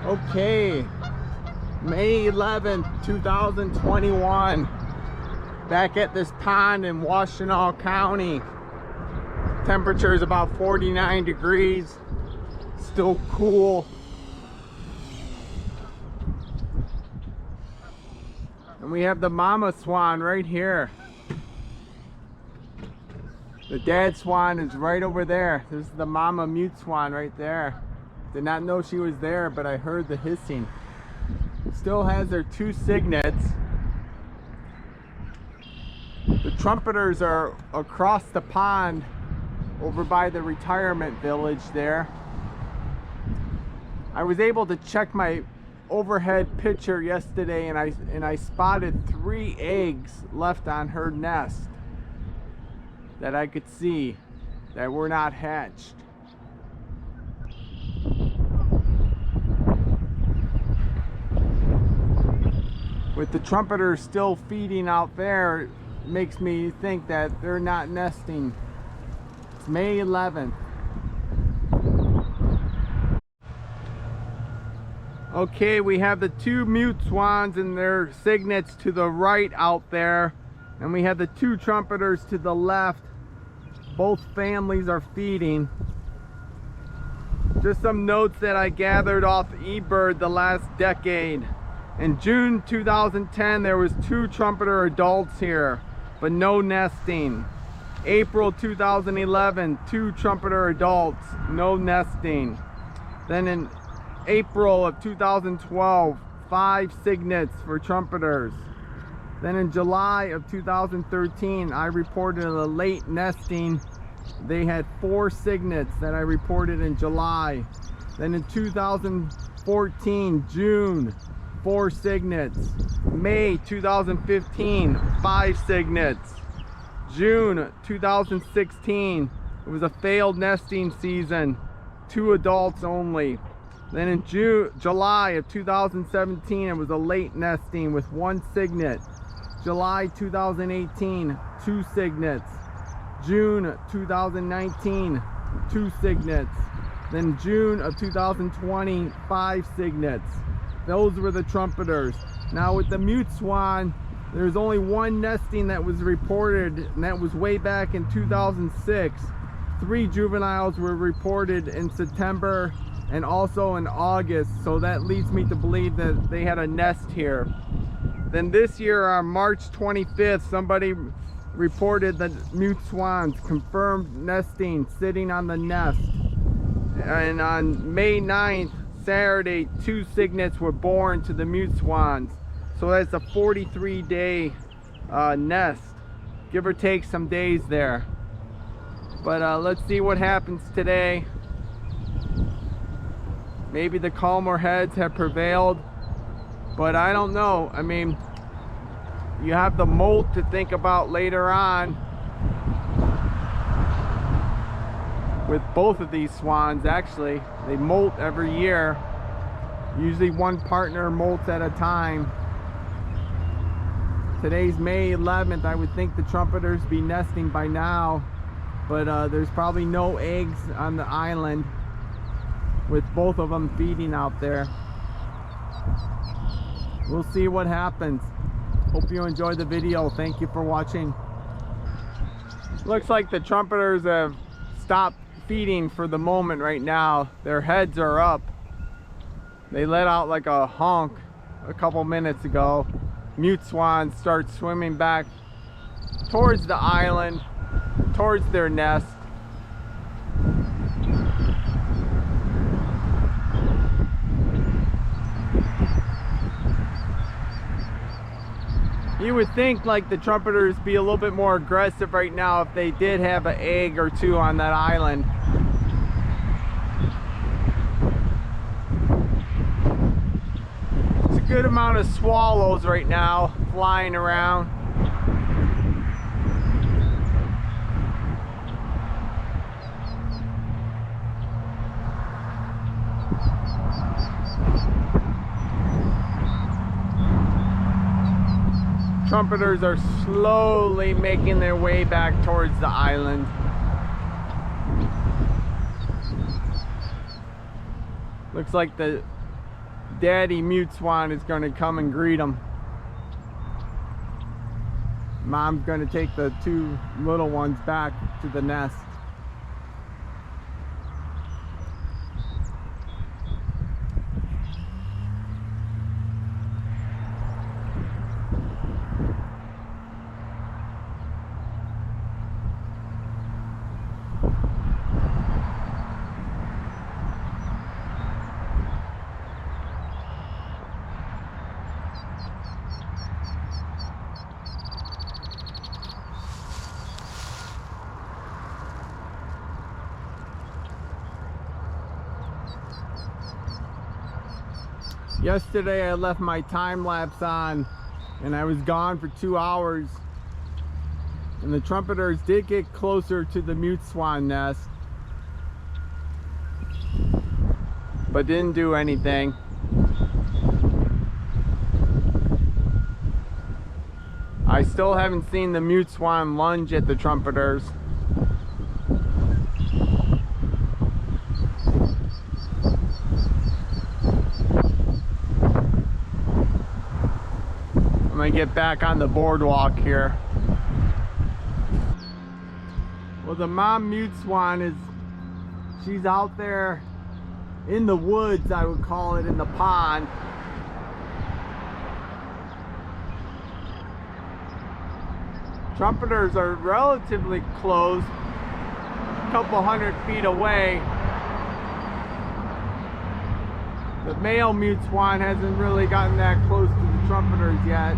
Okay, May 11th, 2021, back at this pond in Washtenaw County. Temperature is about 49 degrees, still cool. And we have the mama swan right here. The dad swan is right over there. This is the mama mute swan right there. Did not know she was there, but I heard the hissing. Still has their 2 cygnets. The trumpeters are across the pond over by the retirement village there. I was able to check my overhead picture yesterday, and I spotted 3 eggs left on her nest that I could see that were not hatched. With the trumpeters still feeding out there, it makes me think that they're not nesting. It's May 11th. Okay, we have the 2 mute swans and their cygnets to the right out there, and we have the 2 trumpeters to the left. Both families are feeding. Just some notes that I gathered off eBird the last decade. In June 2010, there was 2 trumpeter adults here, but no nesting. April 2011, 2 trumpeter adults, no nesting. Then in April of 2012, 5 cygnets for trumpeters. Then in July of 2013, I reported a late nesting. They had 4 cygnets that I reported in July. Then in 2014, June, 4 cygnets. May 2015, 5 cygnets. June 2016, it was a failed nesting season, 2 adults only. Then in July of 2017, it was a late nesting with 1 cygnet. July 2018, 2 cygnets. June 2019, 2 cygnets. Then June of 2020, 5 cygnets. Those were the trumpeters. Now with the mute swan, there's only 1 nesting that was reported, and that was way back in 2006. 3 juveniles were reported in September and also in August, so that leads me to believe that they had a nest here. Then this year on March 25th, somebody reported that mute swans confirmed nesting sitting on the nest. And on May 9th, Saturday, 2 cygnets were born to the mute swans. So that's a 43-day nest, give or take some days there. But let's see what happens today. Maybe the calmer heads have prevailed, but I don't know. I mean, you have the molt to think about later on with both of these swans. Actually, they molt every year. Usually 1 partner molts at a time. Today's May 11th. I would think the trumpeters be nesting by now, but there's probably no eggs on the island with both of them feeding out there. We'll see what happens. Hope you enjoyed the video. Thank you for watching. Looks like the trumpeters have stopped feeding for the moment right now. Their heads are up. They let out like a honk a couple minutes ago. Mute swans start swimming back towards the island, towards their nest. You would think like the trumpeters be a little bit more aggressive right now if they did have an egg or 2 on that island. It's a good amount of swallows right now flying around. trumpeters are slowly making their way back towards the island. Looks like the daddy mute swan is going to come and greet them. Mom's going to take the two little ones back to the nest. Yesterday I left my time lapse on and I was gone for 2 hours, and the trumpeters did get closer to the mute swan nest but didn't do anything. I still haven't seen the mute swan lunge at the trumpeters. I'm gonna get back on the boardwalk here. Well, the mom mute swan she's out there in the woods, I would call it, in the pond. Trumpeters are relatively close, a couple 100 feet away. The male mute swan hasn't really gotten that close to the trumpeters yet.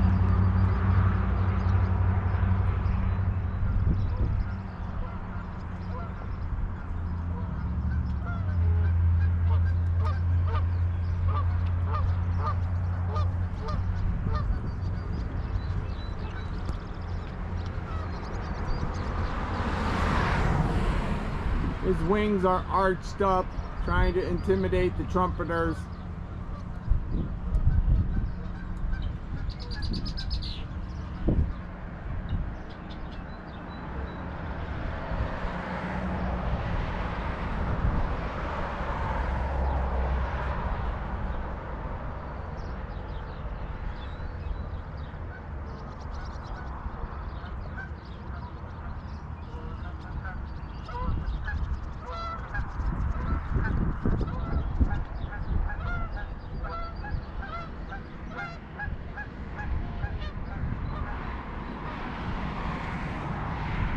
His wings are arched up, trying to intimidate the trumpeters.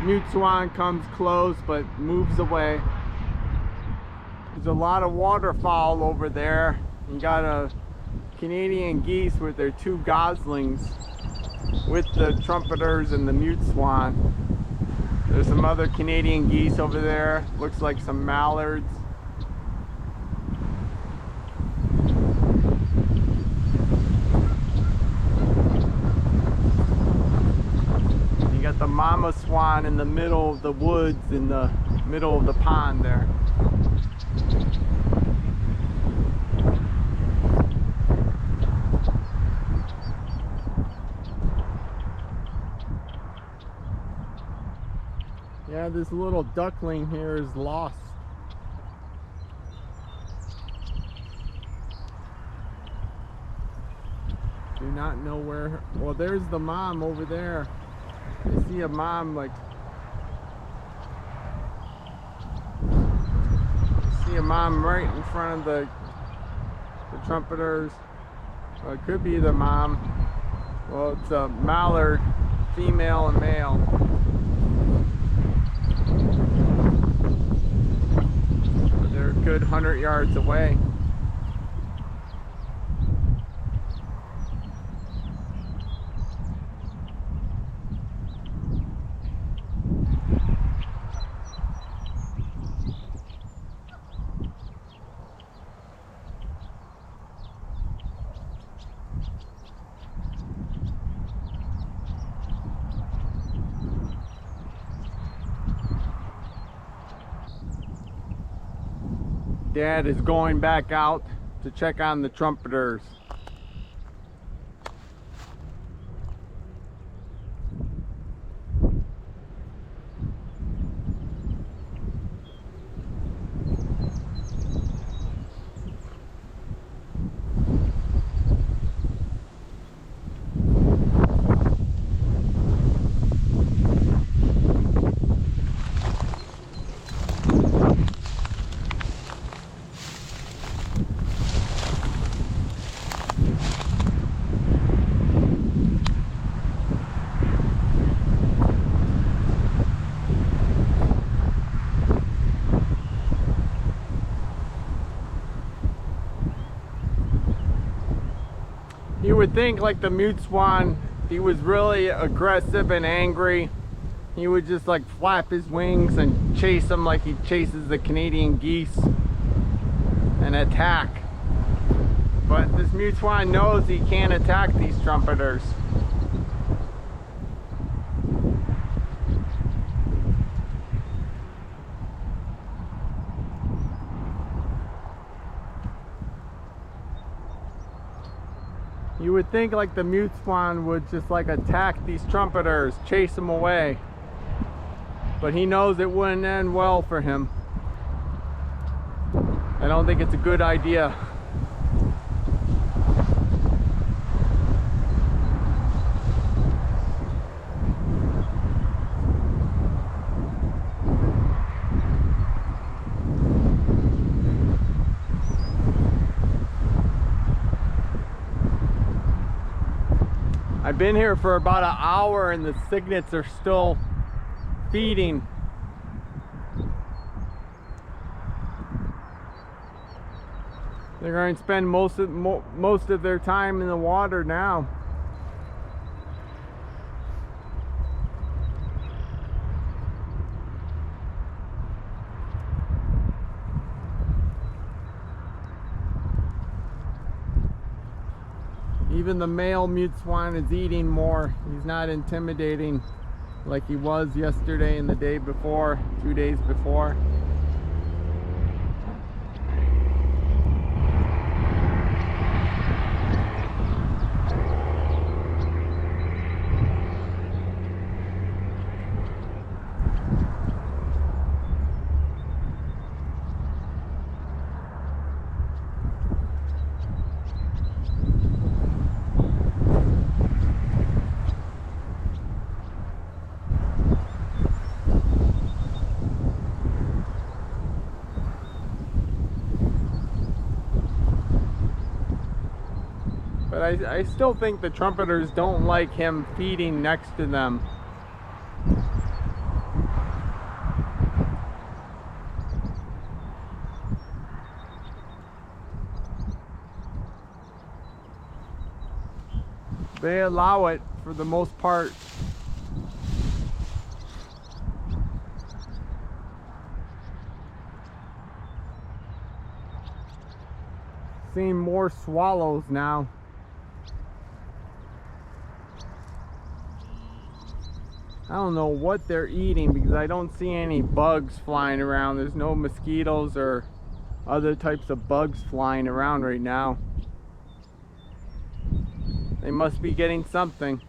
Mute swan comes close but moves away. There's a lot of waterfowl over there. You got a Canadian geese with their two goslings with the trumpeters and the mute swan. There's some other Canadian geese over there. Looks like some mallards. The mama swan in the middle of the woods, in the middle of the pond there. Yeah, this little duckling here is lost. Do not know where. Well, there's the mom over there. I see a mom, like, I see a mom right in front of the trumpeters. Well, it could be the mom. Well, it's a mallard, female and male. They're a good 100 yards away. Dad is going back out to check on the trumpeters. would think like the Mute Swan, he was really aggressive and angry. He would just like flap his wings and chase them like he chases the Canadian geese and attack. But this Mute Swan knows he can't attack these trumpeters. You would think like the Mute Swan would just like attack these trumpeters, chase them away. But he knows it wouldn't end well for him. I don't think it's a good idea. I've been here for about an hour and the cygnets are still feeding. They're going to spend most of their time in the water now. Even the male Mute Swan is eating more. He's not intimidating like he was yesterday and the day before, 2 days before. But I still think the trumpeters don't like him feeding next to them. They allow it for the most part. Seeing more swallows now. I don't know what they're eating because I don't see any bugs flying around. There's no mosquitoes or other types of bugs flying around right now. They must be getting something.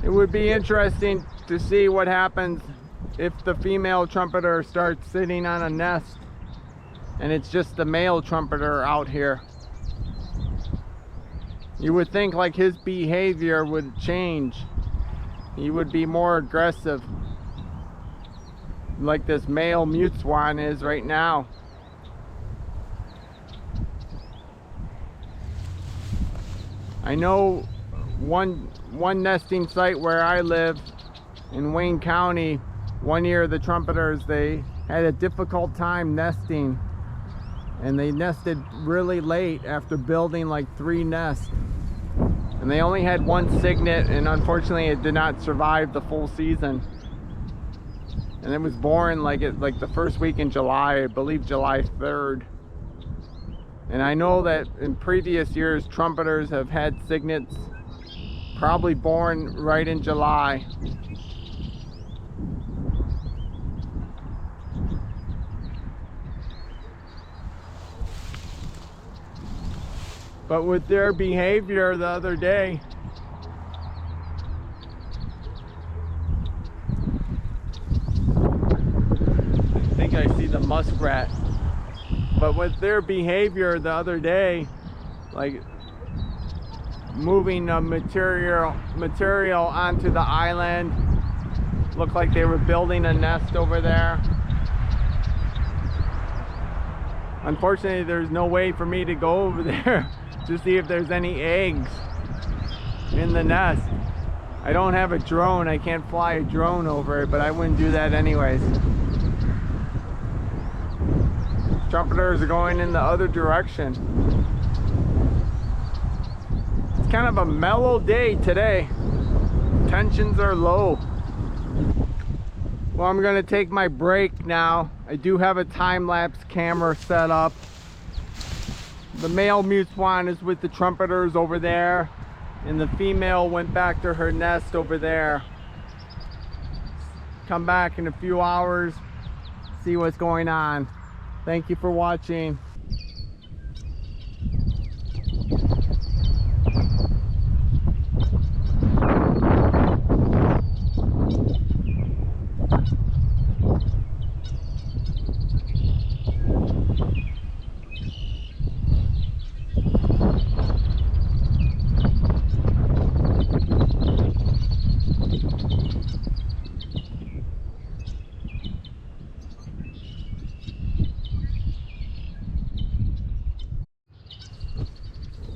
It would be interesting to see what happens if the female trumpeter starts sitting on a nest and it's just the male trumpeter out here. You would think like his behavior would change. He would be more aggressive, like this male Mute Swan is right now. I know one nesting site where I live in Wayne County, one year the trumpeters, they had a difficult time nesting, and they nested really late after building like 3 nests, and they only had one cygnet, and unfortunately it did not survive the full season. And it was born like the first week in July, I believe July 3rd. And I know that in previous years, trumpeters have had cygnets probably born right in July. But with their behavior the other day, I think I see the muskrat. But with their behavior the other day, like moving material onto the island, looked like they were building a nest over there. Unfortunately, there's no way for me to go over there to see if there's any eggs in the nest. I don't have a drone. I can't fly a drone over it, but I wouldn't do that anyways. Trumpeters are going in the other direction. It's kind of a mellow day today. Tensions are low. Well, I'm going to take my break now. I do have a time-lapse camera set up. The male Mute Swan is with the Trumpeters over there, and the female went back to her nest over there. Come back in a few hours, see what's going on. Thank you for watching.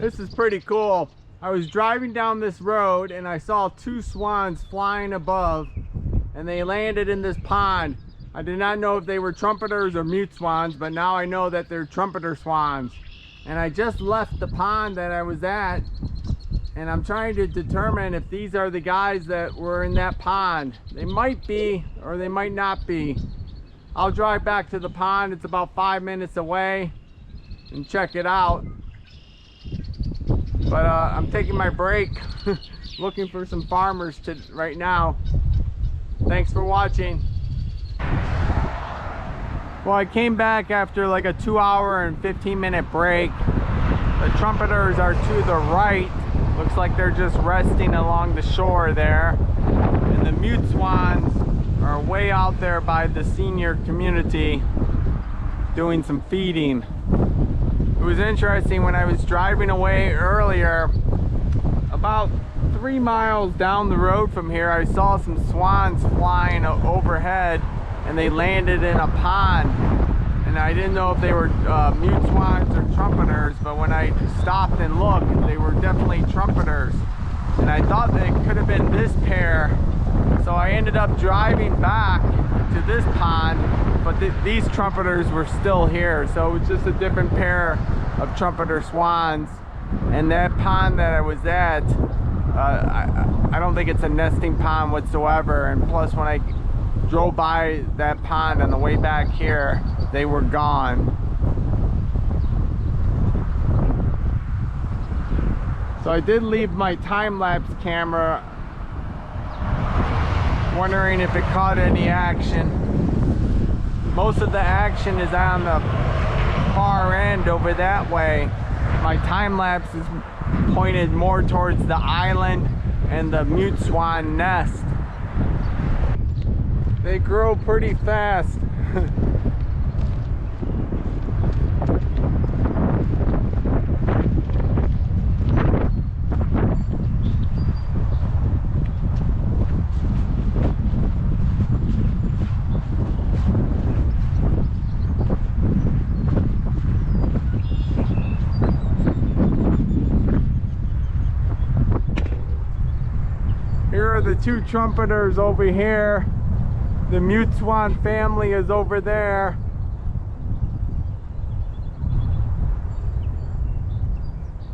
This is pretty cool. I was driving down this road and I saw two swans flying above, and they landed in this pond. I did not know if they were trumpeters or mute swans, but now I know that they're trumpeter swans. And I just left the pond that I was at, and I'm trying to determine if these are the guys that were in that pond. They might be, or they might not be. I'll drive back to the pond. It's about 5 minutes away, and check it out. But I'm taking my break, looking for some farmers right now. Thanks for watching. Well, I came back after like a 2-hour and 15-minute break. The trumpeters are to the right. Looks like they're just resting along the shore there. And the mute swans are way out there by the senior community doing some feeding. It was interesting when I was driving away earlier, about 3 miles down the road from here, I saw some swans flying overhead, and they landed in a pond. And I didn't know if they were mute swans or trumpeters, but when I stopped and looked, they were definitely trumpeters. And I thought they could have been this pair, so I ended up driving back to this pond, but these trumpeters were still here, so it was just a different pair of trumpeter swans. And that pond that I was at, I don't think it's a nesting pond whatsoever, and plus when I drove by that pond on the way back here, they were gone. So I did leave my time-lapse camera, wondering if it caught any action. Most of the action is on the far end over that way. My time-lapse is pointed more towards the island and the mute swan nest. They grow pretty fast. Here are the two trumpeters over here. The mute swan family is over there.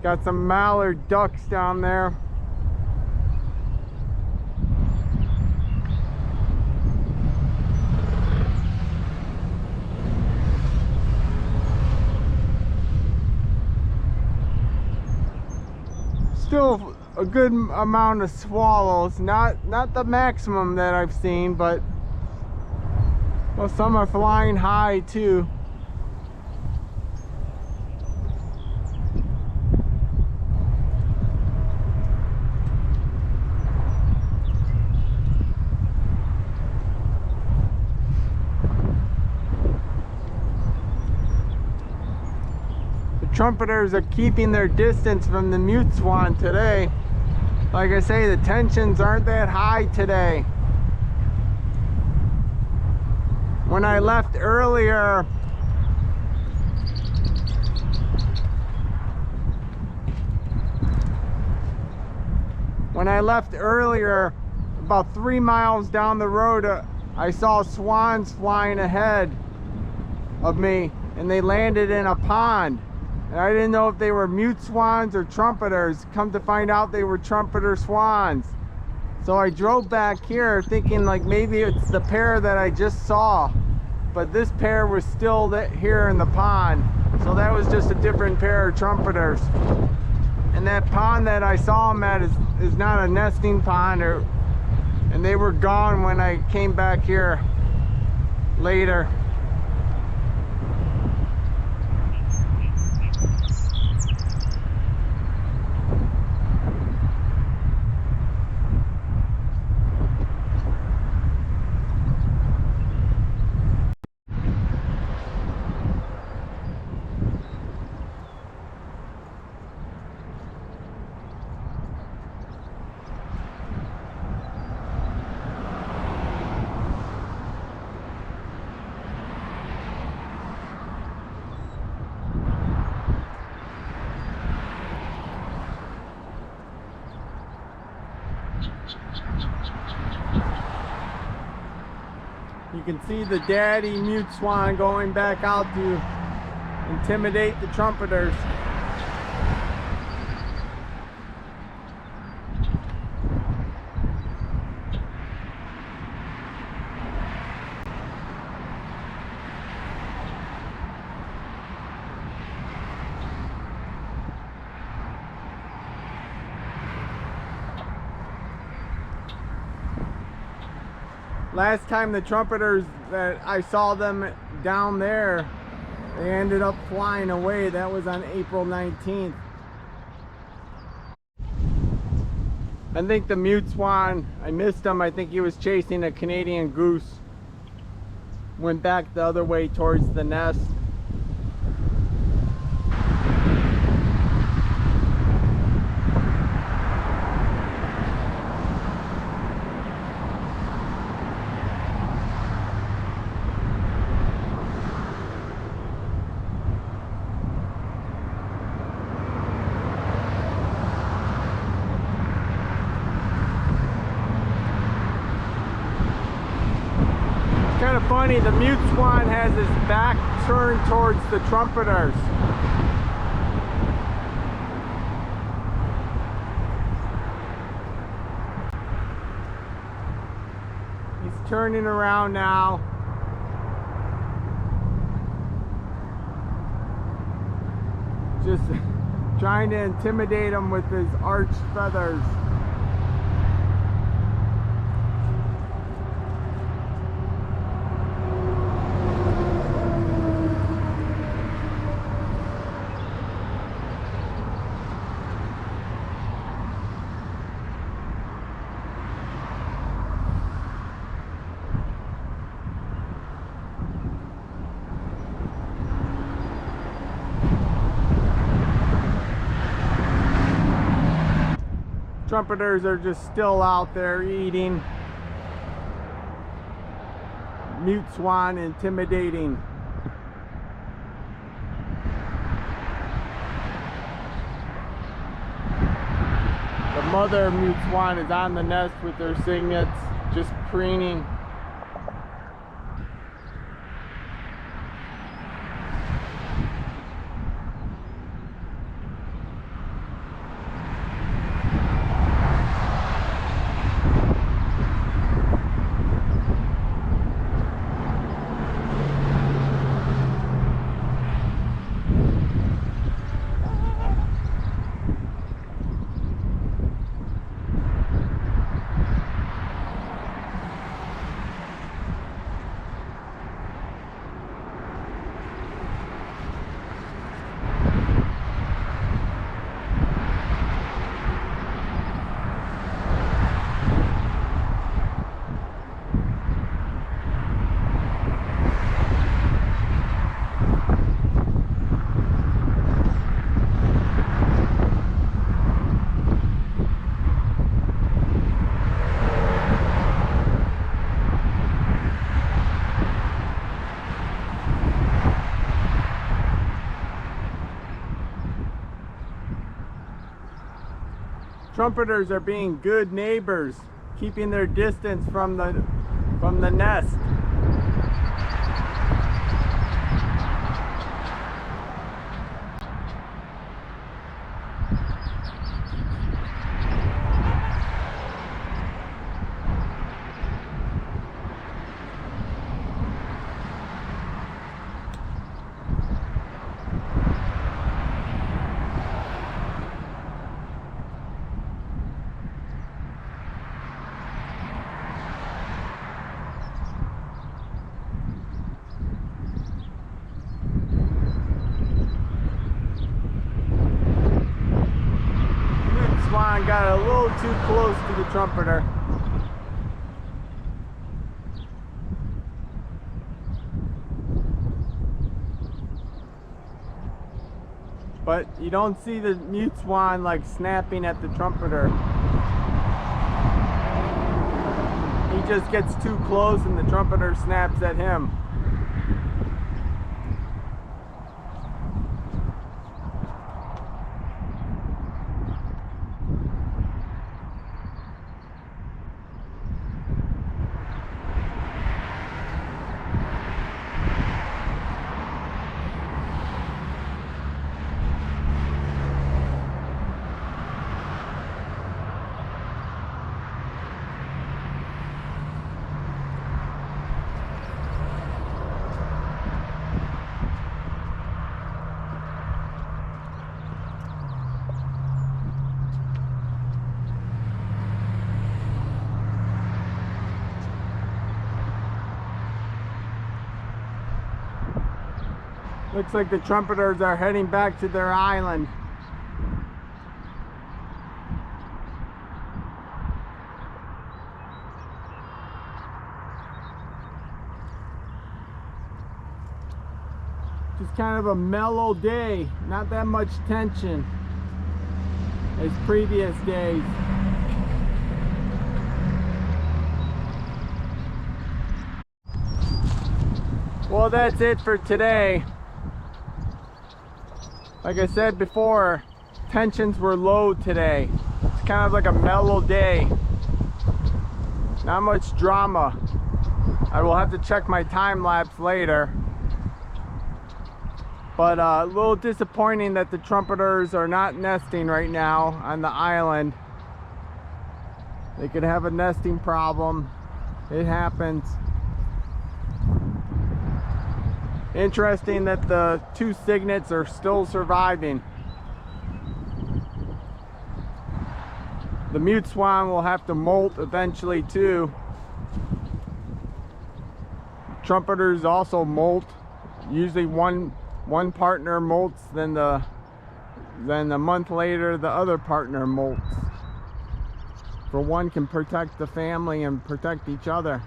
Got some mallard ducks down there. still a good amount of swallows. Not the maximum that I've seen, but well, some are flying high too. Trumpeters are keeping their distance from the Mute Swan today. Like I say, the tensions aren't that high today. When I left earlier, about 3 miles down the road, I saw swans flying ahead of me, and they landed in a pond. And I didn't know if they were mute swans or trumpeters. Come to find out they were trumpeter swans. So I drove back here thinking like maybe it's the pair that I just saw. But this pair was still here in the pond. So that was just a different pair of trumpeters. And that pond that I saw them at is not a nesting pond. And they were gone when I came back here later. You can see the daddy mute swan going back out to intimidate the trumpeters. Last time the trumpeters that I saw them down there, they ended up flying away. That was on April 19th. I think the mute swan, I missed him. I think he was chasing a Canadian goose. Went back the other way towards the nest. Kind of funny, the mute swan has his back turned towards the trumpeters. He's turning around now. Just trying to intimidate him with his arched feathers. Trumpeters are just still out there eating. Mute swan intimidating. The mother mute swan is on the nest with her cygnets, just preening. Trumpeters are being good neighbors, keeping their distance from the nest. Mute Swan got a little too close to the trumpeter. But you don't see the Mute Swan like snapping at the trumpeter. He just gets too close and the trumpeter snaps at him. Looks like the trumpeters are heading back to their island. Just kind of a mellow day, not that much tension as previous days. Well, that's it for today. Like I said before, tensions were low today. It's kind of like a mellow day. Not much drama. I will have to check my time lapse later. But a little disappointing that the trumpeters are not nesting right now on the island. They could have a nesting problem. It happens. Interesting that the two cygnets are still surviving. The Mute Swan will have to molt eventually too. Trumpeters also molt. Usually one partner molts, then a month later the other partner molts. For one can protect the family and protect each other.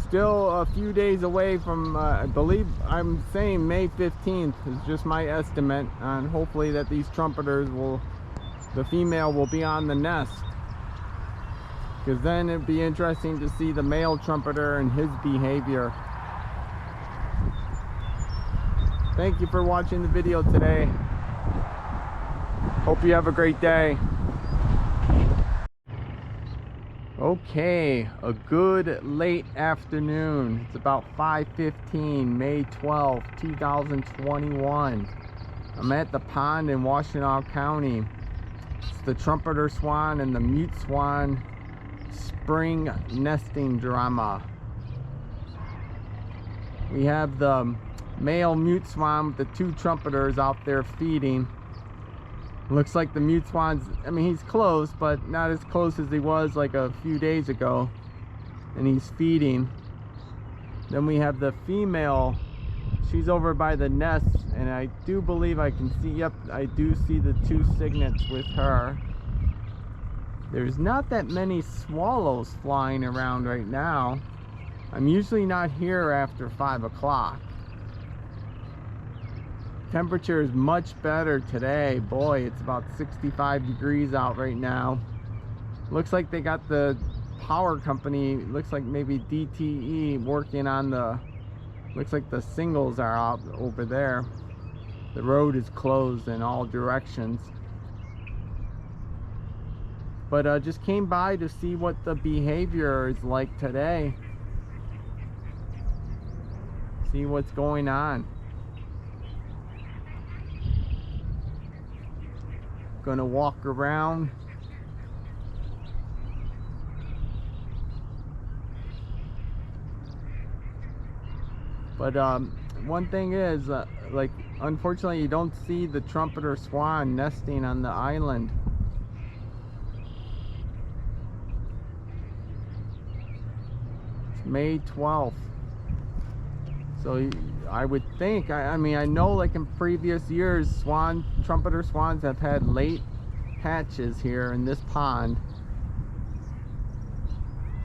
Still a few days away from, I believe I'm saying May 15th is just my estimate, and hopefully that these trumpeters the female will be on the nest, because then it'd be interesting to see the male trumpeter and his behavior. Thank you for watching the video today. Hope you have a great day. Okay, a good late afternoon. It's about 5:15, May 12th, 2021. I'm at the pond in Washtenaw County. It's the trumpeter swan and the mute swan spring nesting drama. We have the male mute swan with the two trumpeters out there feeding. Looks like the Mute Swan's, I mean, he's close, but not as close as he was like a few days ago. And he's feeding. Then we have the female. She's over by the nest, and I do believe I can see, yep, I do see the two cygnets with her. There's not that many swallows flying around right now. I'm usually not here after 5 o'clock. Temperature is much better today. Boy, it's about 65 degrees out right now. Looks like they got the power company, looks like maybe DTE, working on the, looks like the singles are out over there. the road is closed in all directions. But just came by to see what the behavior is like today. See what's going on. Gonna walk around. But one thing is, like, unfortunately you don't see the trumpeter swan nesting on the island. It's May 12th. So I would think, I mean, I know like in previous years, trumpeter swans have had late hatches here in this pond.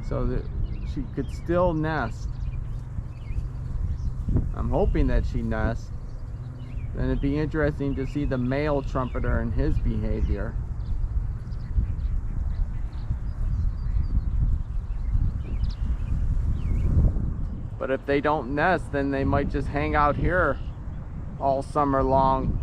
So that she could still nest. I'm hoping that she nests. Then it'd be interesting to see the male trumpeter and his behavior. But if they don't nest, then they might just hang out here all summer long.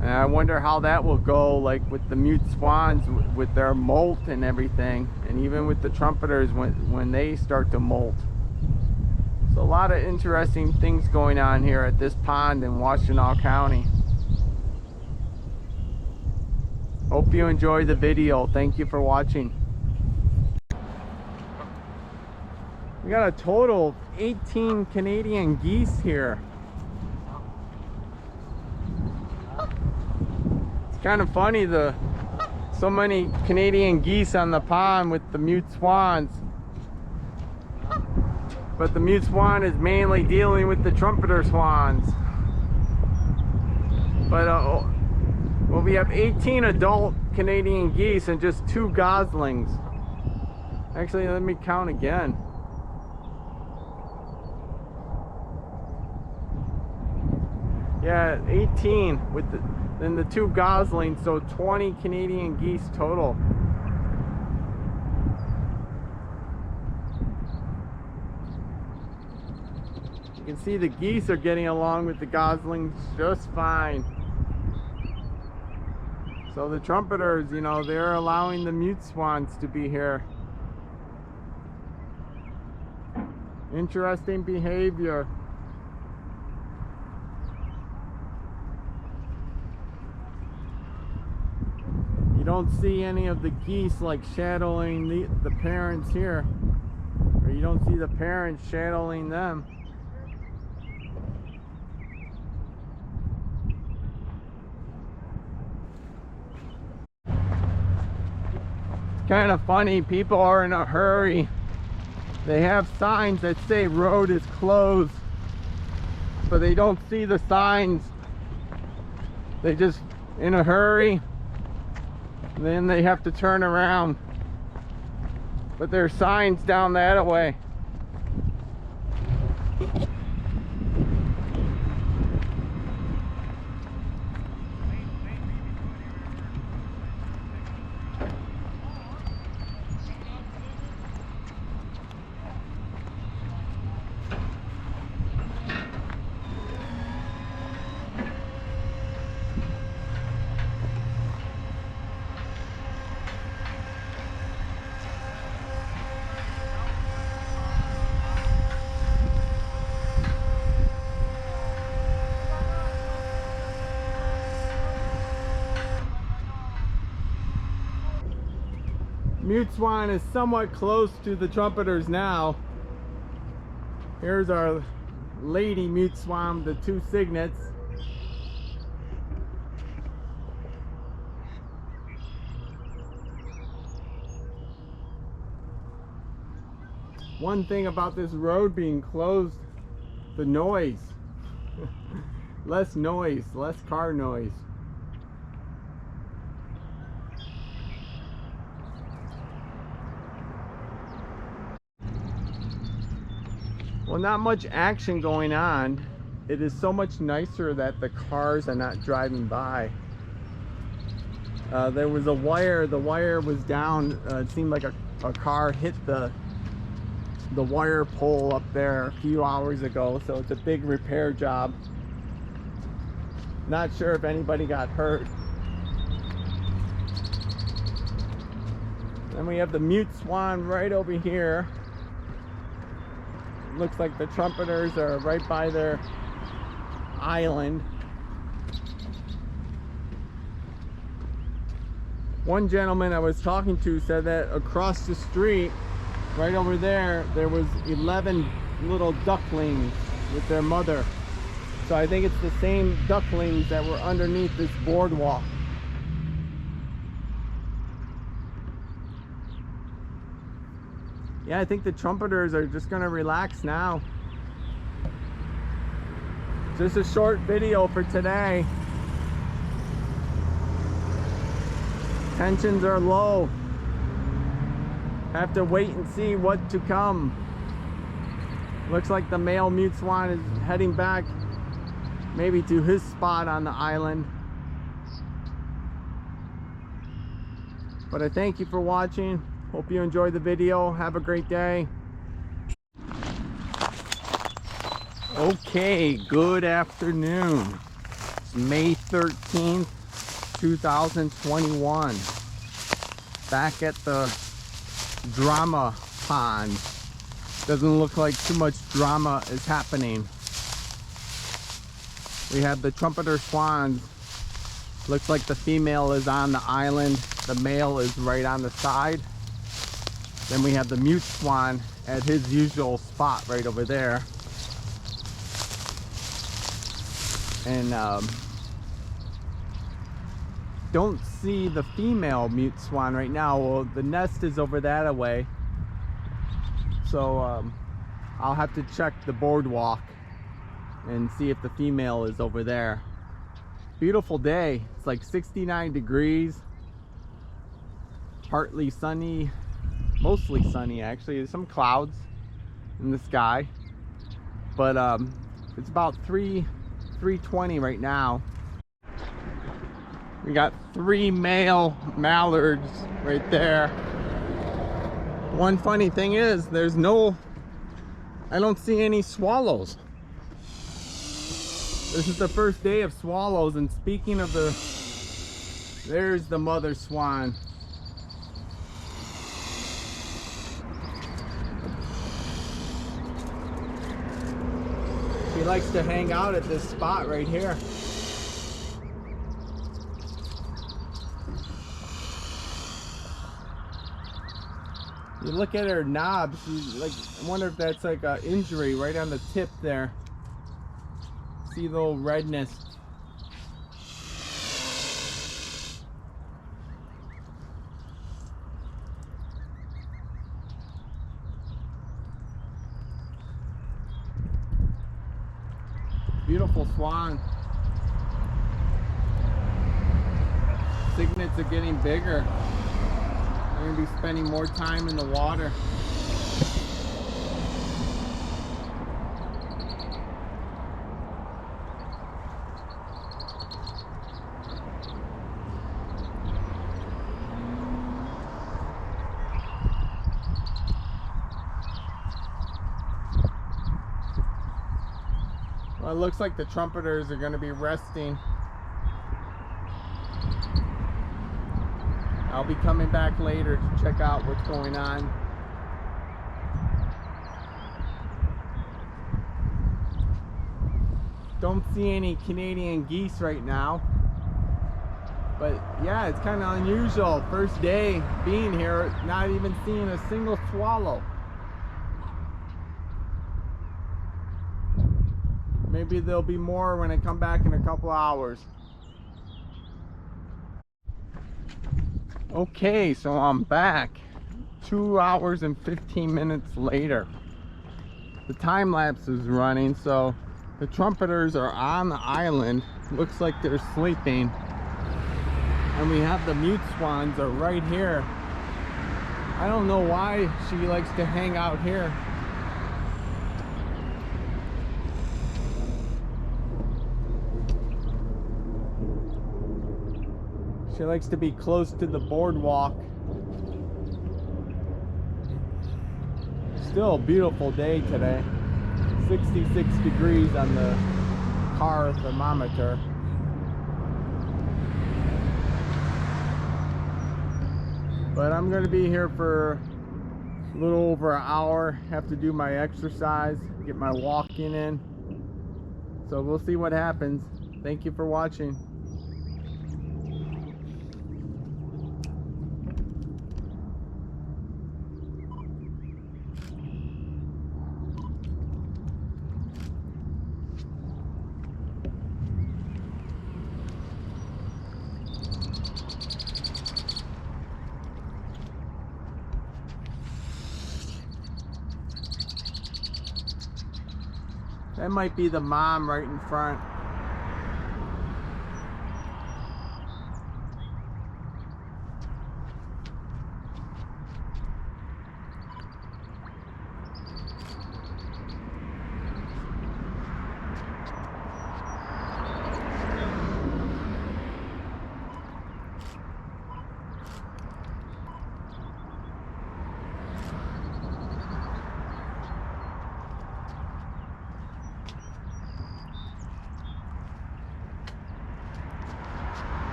And I wonder how that will go, like with the mute swans, with their molt and everything, and even with the trumpeters when they start to molt. So a lot of interesting things going on here at this pond in Washtenaw County. Hope you enjoyed the video. Thank you for watching. We got a total of 18 Canadian geese here. It's kind of funny, so many Canadian geese on the pond with the mute swans. But the mute swan is mainly dealing with the trumpeter swans. But well, we have 18 adult Canadian geese and just 2 goslings. Actually, let me count again. Yeah, 18 with then the 2 goslings, so 20 Canadian geese total. You can see the geese are getting along with the goslings just fine. So the trumpeters, you know, they're allowing the mute swans to be here. Interesting behavior. You don't see any of the geese like shadowing the parents here, or you don't see the parents shadowing them. It's kind of funny, people are in a hurry. They have signs that say road is closed, but they don't see the signs. They just in a hurry. Then they have to turn around, but there's signs down that way. Mute Swan is somewhat close to the trumpeters now. Here's our lady Mute Swan, the 2 cygnets. One thing about this road being closed, the noise. Less noise, less car noise. Well, not much action going on. It is so much nicer that the cars are not driving by. There was a wire, the wire was down. It seemed like a car hit the the wire pole up there a few hours ago, so it's a big repair job. Not sure if anybody got hurt. Then we have the Mute Swan right over here. Looks like the Trumpeters are right by their island. One gentleman I was talking to said that across the street, right over there, there was 11 little ducklings with their mother. So I think it's the same ducklings that were underneath this boardwalk. Yeah, I think the Trumpeters are just gonna relax now. Just a short video for today. Tensions are low. Have to wait and see what to come. Looks like the male Mute Swan is heading back maybe to his spot on the island. But I thank you for watching. Hope you enjoyed the video. Have a great day. Okay, good afternoon. It's May 13th, 2021. Back at the drama pond. Doesn't look like too much drama is happening. We have the Trumpeter swans. Looks like the female is on the island. The male is right on the side. Then we have the Mute Swan at his usual spot right over there. And don't see the female Mute Swan right now. Well, the nest is over that way. So I'll have to check the boardwalk and see if the female is over there. Beautiful day. It's like 69 degrees. Partly sunny. Mostly sunny actually. There's some clouds in the sky. But it's about 3:20 right now. We got 3 male mallards right there. One funny thing is I don't see any swallows. This is the first day of swallows, and speaking of there's the mother swan. She likes to hang out at this spot right here. You look at her knob, I wonder if that's like an injury right on the tip there. See the little redness. Beautiful swan. Cygnets are getting bigger. I'm going to be spending more time in the water. Well, it looks like the Trumpeters are going to be resting. I'll be coming back later to check out what's going on. Don't see any Canadian geese right now. But yeah, it's kind of unusual. First day being here, not even seeing a single swallow. Maybe there'll be more when I come back in a couple hours. Okay, so I'm back 2 hours and 15 minutes later. The time lapse is running, so the Trumpeters are on the island. Looks like they're sleeping. And we have the Mute Swans are right here. I don't know why she likes to hang out here. She likes to be close to the boardwalk. still a beautiful day today. 66 degrees on the car thermometer. But I'm going to be here for a little over an hour. Have to do my exercise, get my walking in. So we'll see what happens. Thank you for watching. That might be the mom right in front.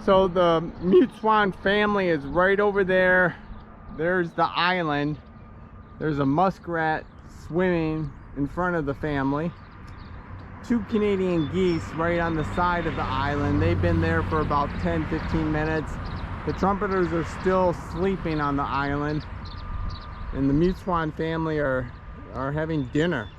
So the Mute Swan family is right over there. There's the island. There's a muskrat swimming in front of the family. 2 Canadian geese right on the side of the island. They've been there for about 10-15 minutes. The trumpeters are still sleeping on the island. And the Mute Swan family are having dinner.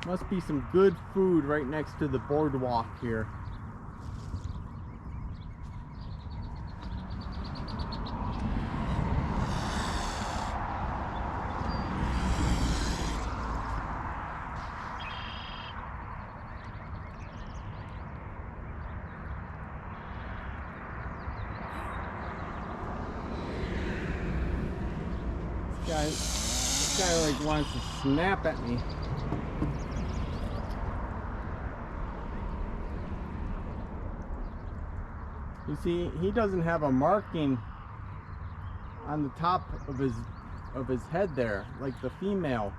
Must be some good food right next to the boardwalk here. This guy like wants to snap at me. You see, he doesn't have a marking on the top of his head there, like the female.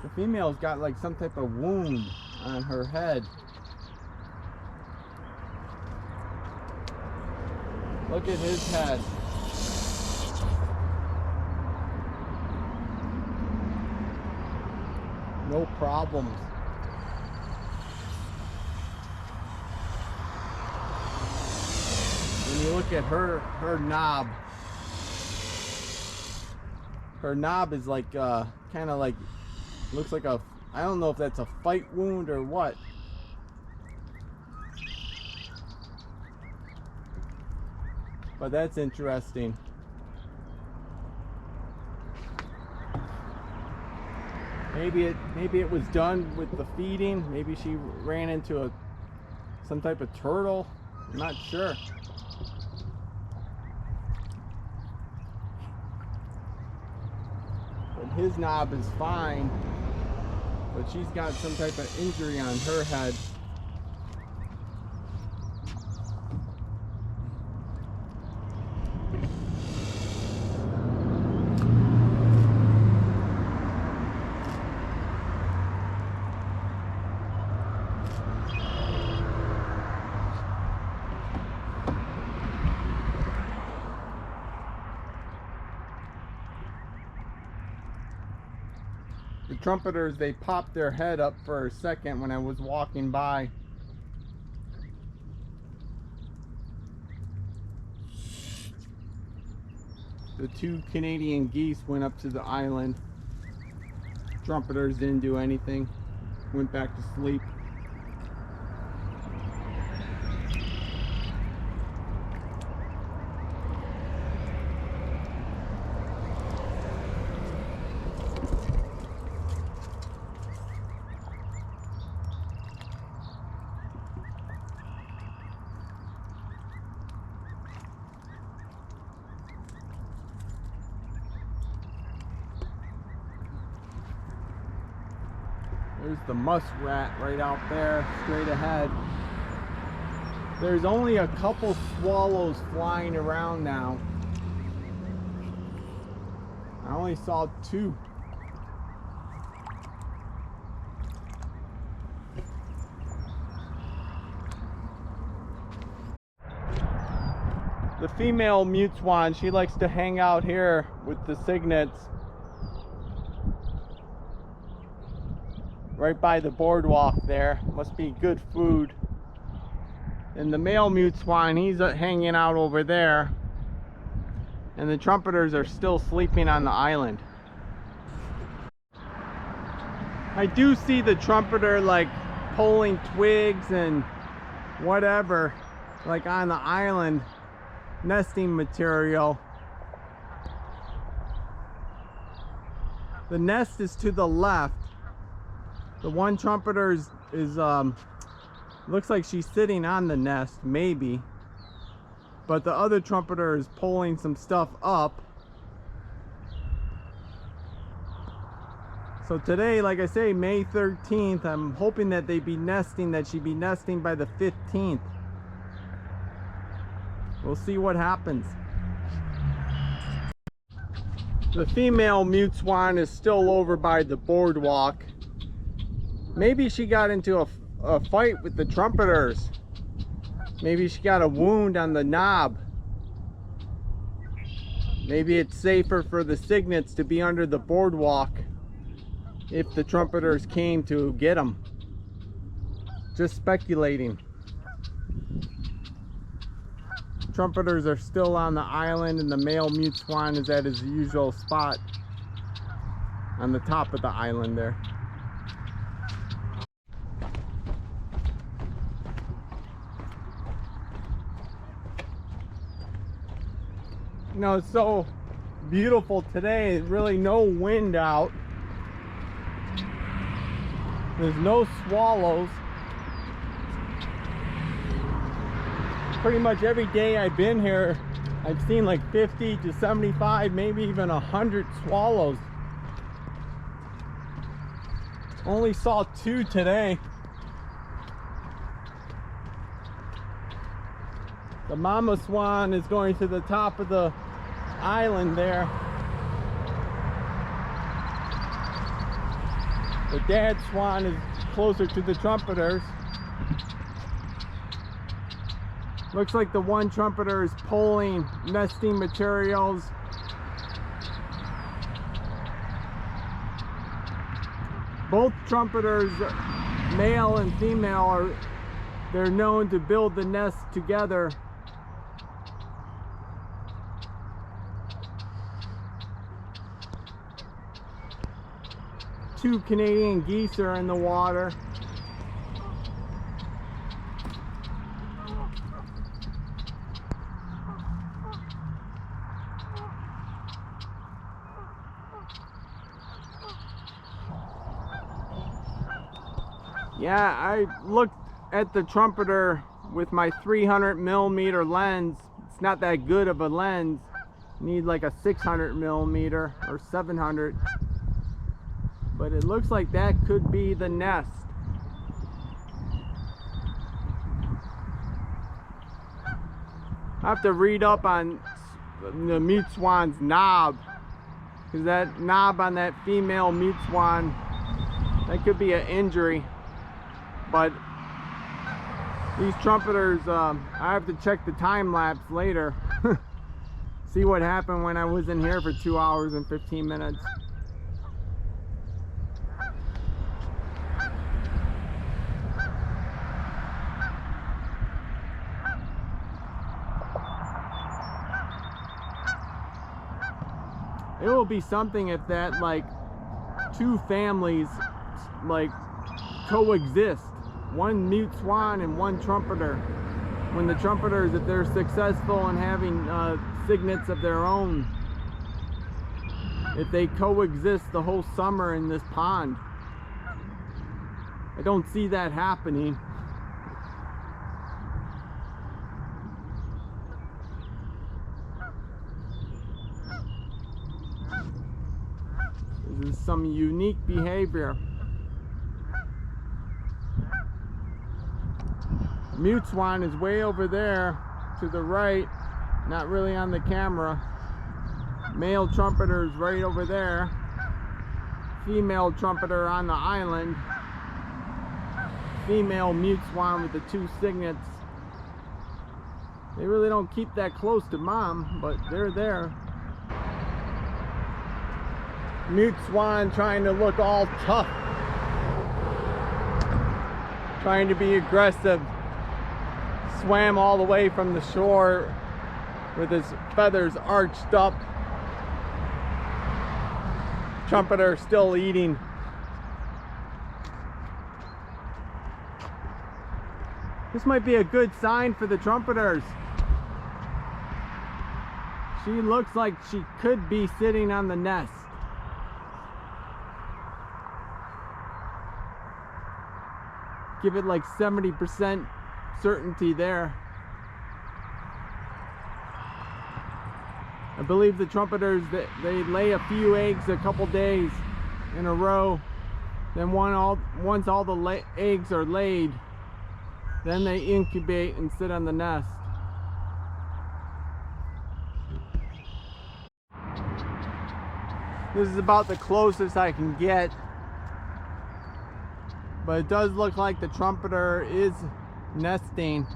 The female's got like some type of wound on her head. Look at his head. No problems. When you look at her knob, her knob is like kind of like, looks like a, I don't know if that's a fight wound or what. But that's interesting. Maybe it was done with the feeding. Maybe she ran into some type of turtle. I'm not sure. But his knob is fine. But she's got some type of injury on her head. The trumpeters, they popped their head up for a second when I was walking by. The 2 Canadian geese went up to the island. Trumpeters didn't do anything. Went back to sleep. There's the muskrat right out there, straight ahead. There's only a couple swallows flying around now. I only saw 2. The female mute swan, she likes to hang out here with the cygnets. Right by the boardwalk there. Must be good food. And the male mute swan, he's hanging out over there. And the trumpeters are still sleeping on the island. I do see the trumpeter like pulling twigs and whatever, like on the island, nesting material. The nest is to the left. The one trumpeter is looks like she's sitting on the nest, maybe. But the other trumpeter is pulling some stuff up. So today, like I say, May 13th, I'm hoping that she'd be nesting by the 15th. We'll see what happens. The female mute swan is still over by the boardwalk. Maybe she got into a fight with the trumpeters. Maybe she got a wound on the knob. Maybe it's safer for the cygnets to be under the boardwalk if the trumpeters came to get them. Just speculating. Trumpeters are still on the island and the male mute swan is at his usual spot on the top of the island there. You know, it's so beautiful today. Really no wind out. There's no swallows. Pretty much every day I've been here, I've seen like 50 to 75, maybe even 100 swallows. Only saw 2 today. The mama swan is going to the top of the island there. The dad swan is closer to the trumpeters. Looks like the one trumpeter is pulling nesting materials. Both trumpeters, male and female, they're known to build the nest together. Two Canadian geese are in the water. Yeah, I looked at the trumpeter with my 300mm lens. It's not that good of a lens. You need like a 600mm or 700. But it looks like that could be the nest. I have to read up on the mute swan's knob, because that knob on that female mute swan, that could be an injury. But these trumpeters, I have to check the time lapse later. See what happened when I was in here for 2 hours and 15 minutes. It will be something if that like two families like coexist, one mute swan and one trumpeter. When the trumpeters, if they're successful in having cygnets of their own, if they coexist the whole summer in this pond. I don't see that happening. This is some unique behavior. Mute swan is way over there to the right, not really on the camera. Male trumpeter is right over there. Female trumpeter on the island. Female mute swan with the two cygnets. They really don't keep that close to mom, but they're there. Mute swan trying to look all tough, trying to be aggressive. Swam all the way from the shore with his feathers arched up. Trumpeter still eating. This might be a good sign for the trumpeters. She looks like she could be sitting on the nest. Give it like 70% certainty there. I believe the trumpeters, they lay a few eggs a couple days in a row. Then once all the eggs are laid, then they incubate and sit on the nest. This is about the closest I can get. But it does look like the trumpeter is nesting.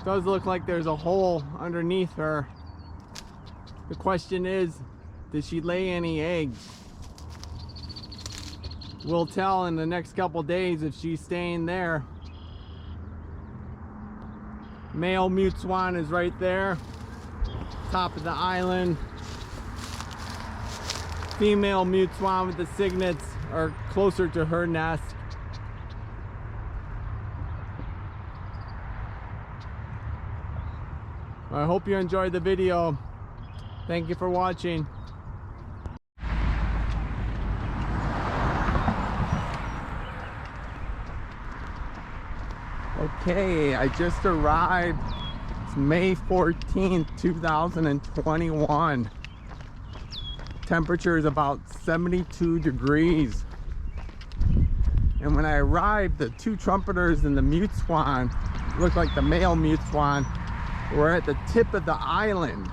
It does look like there's a hole underneath her. The question is, did she lay any eggs? We'll tell in the next couple days if she's staying there. Male mute swan is right there, top of the island. Female mute swan with the cygnets are closer to her nest. I hope you enjoyed the video. Thank you for watching. Okay, I just arrived. It's May 14th, 2021. Temperature is about 72 degrees. And when I arrived, the two trumpeters and the mute swan, looked like the male mute swan, were at the tip of the island.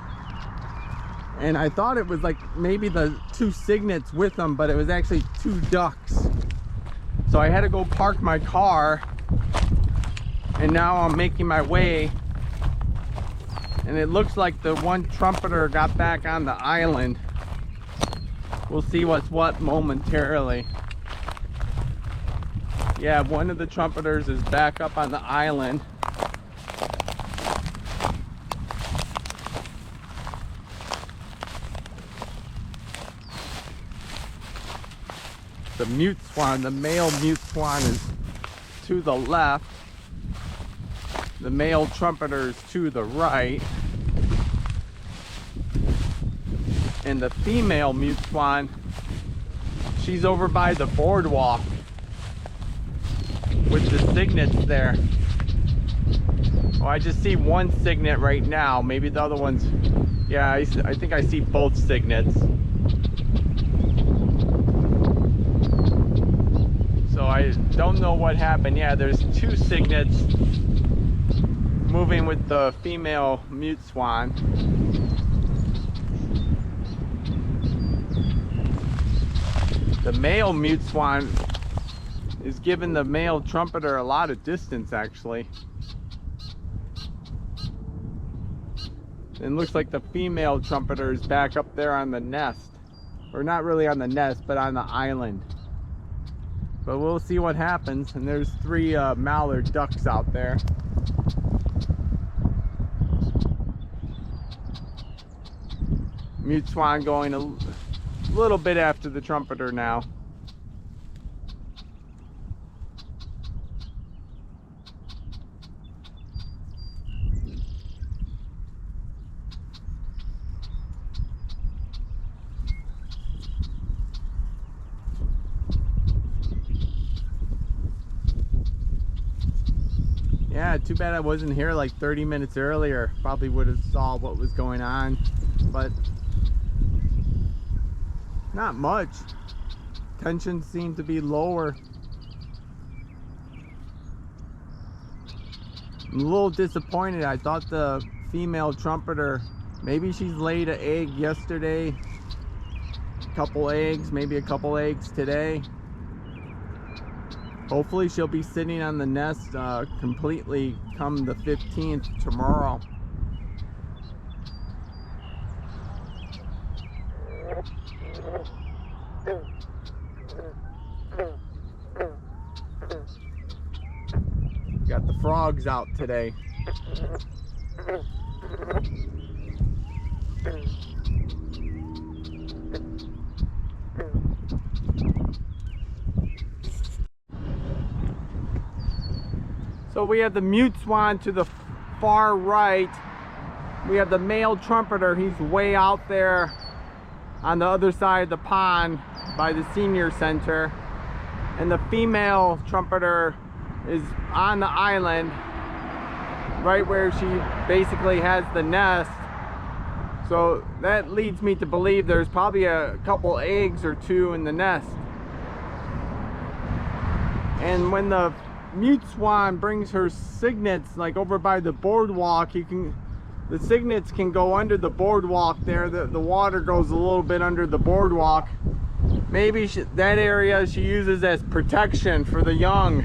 And I thought it was like maybe the two cygnets with them, but it was actually two ducks. So I had to go park my car, and now I'm making my way. And it looks like the one trumpeter got back on the island. We'll see what's what momentarily. Yeah, one of the trumpeters is back up on the island. The mute swan, the male mute swan, is to the left. The male trumpeter is to the right. And the female mute swan, she's over by the boardwalk with the cygnets there. Oh, I just see one cygnet right now. Maybe the other one's, yeah, I think I see both cygnets. So I don't know what happened. Yeah, there's two cygnets moving with the female mute swan. The male mute swan is giving the male trumpeter a lot of distance, actually. And looks like the female trumpeter is back up there on the nest. Or not really on the nest, but on the island. But we'll see what happens. And there's three mallard ducks out there. Mute Swan going a little bit after the Trumpeter now. Yeah, too bad I wasn't here like 30 minutes earlier. Probably would have saw what was going on, but not much. Tensions seem to be lower. I'm a little disappointed. I thought the female Trumpeter, maybe she's laid an egg yesterday, a couple eggs, maybe a couple eggs today. Hopefully she'll be sitting on the nest completely come the 15th tomorrow. Got the frogs out today. So we have the Mute Swan to the far right. We have the male Trumpeter. He's way out there on the other side of the pond by the senior center. And the female Trumpeter is on the island right where she basically has the nest. So that leads me to believe there's probably a couple eggs or two in the nest. And when the Mute Swan brings her cygnets like over by the boardwalk, the cygnets can go under the boardwalk there. The water goes a little bit under the boardwalk. Maybe that area she uses as protection for the young.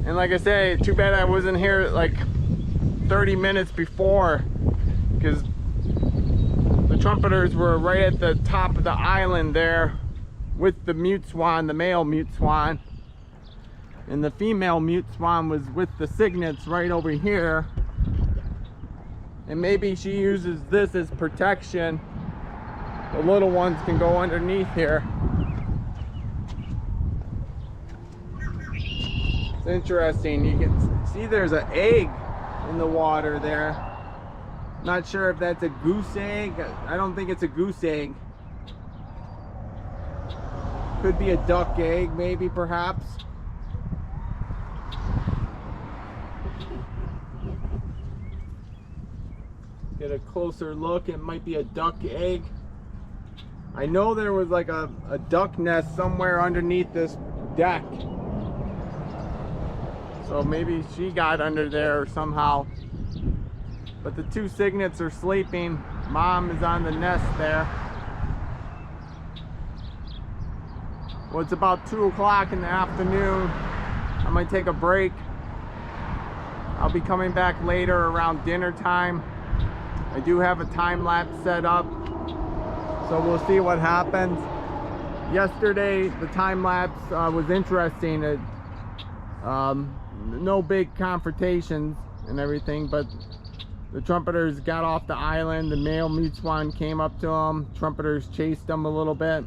And like I say, too bad I wasn't here like 30 minutes before, because the Trumpeters were right at the top of the island there with the Mute Swan, the male Mute Swan. And the female Mute Swan was with the cygnets right over here. And maybe she uses this as protection. The little ones can go underneath here. It's interesting. You can see there's an egg in the water there. Not sure if that's a goose egg. I don't think it's a goose egg. Could be a duck egg, maybe, perhaps. Get a closer look. It might be a duck egg. I know there was like a duck nest somewhere underneath this deck. So maybe she got under there somehow. But the two cygnets are sleeping. Mom is on the nest there. Well, it's about 2 o'clock in the afternoon. I might take a break. I'll be coming back later around dinner time. I do have a time lapse set up, so we'll see what happens. Yesterday, the time lapse was interesting. No big confrontations and everything, but the Trumpeters got off the island. The male Mute Swan came up to them. Trumpeters chased them a little bit.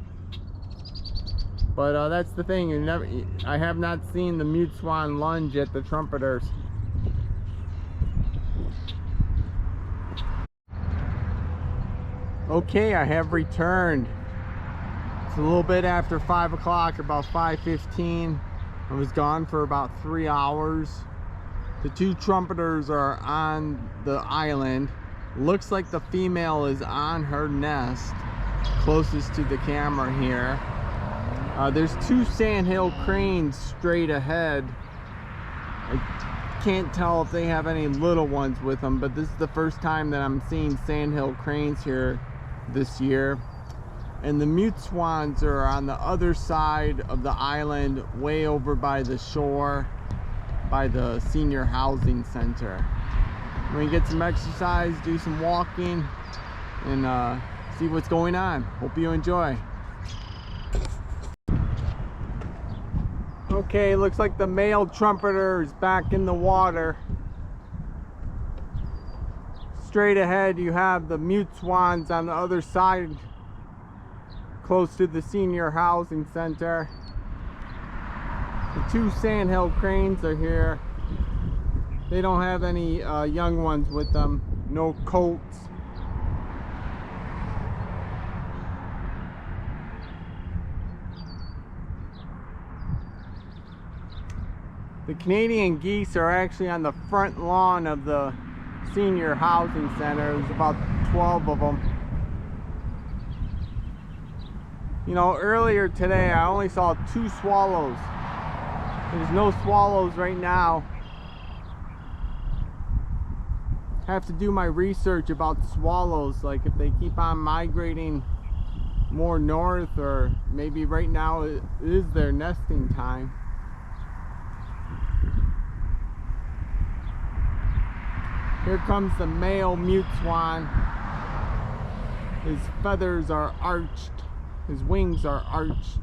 But that's the thing. I have not seen the Mute Swan lunge at the Trumpeters. Okay, I have returned. It's a little bit after 5 o'clock, about 5:15. I was gone for about 3 hours. The two Trumpeters are on the island. Looks like the female is on her nest, closest to the camera here. There's two sandhill cranes straight ahead. I can't tell if they have any little ones with them, but this is the first time that I'm seeing sandhill cranes here this year. And the Mute Swans are on the other side of the island, way over by the shore, by the senior housing center. I'm gonna get some exercise, do some walking, and see what's going on. Hope you enjoy. Okay, looks like the male Trumpeter is back in the water. Straight ahead you have the Mute Swans on the other side, close to the senior housing center. The two sandhill cranes are here. They don't have any young ones with them, no colts. The Canadian geese are actually on the front lawn of the senior housing center. There's about 12 of them. You know, earlier today I only saw 2 swallows. There's no swallows right now. I have to do my research about swallows, like if they keep on migrating more north, or maybe right now it is their nesting time. Here comes the male Mute Swan. His feathers are arched. His wings are arched.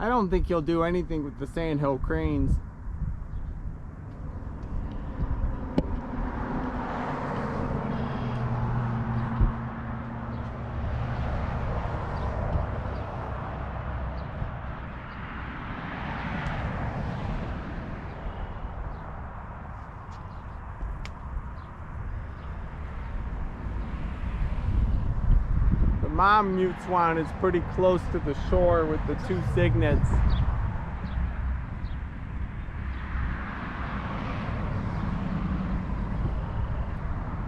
I don't think he'll do anything with the sandhill cranes. Mom Mute Swan is pretty close to the shore with the 2 cygnets.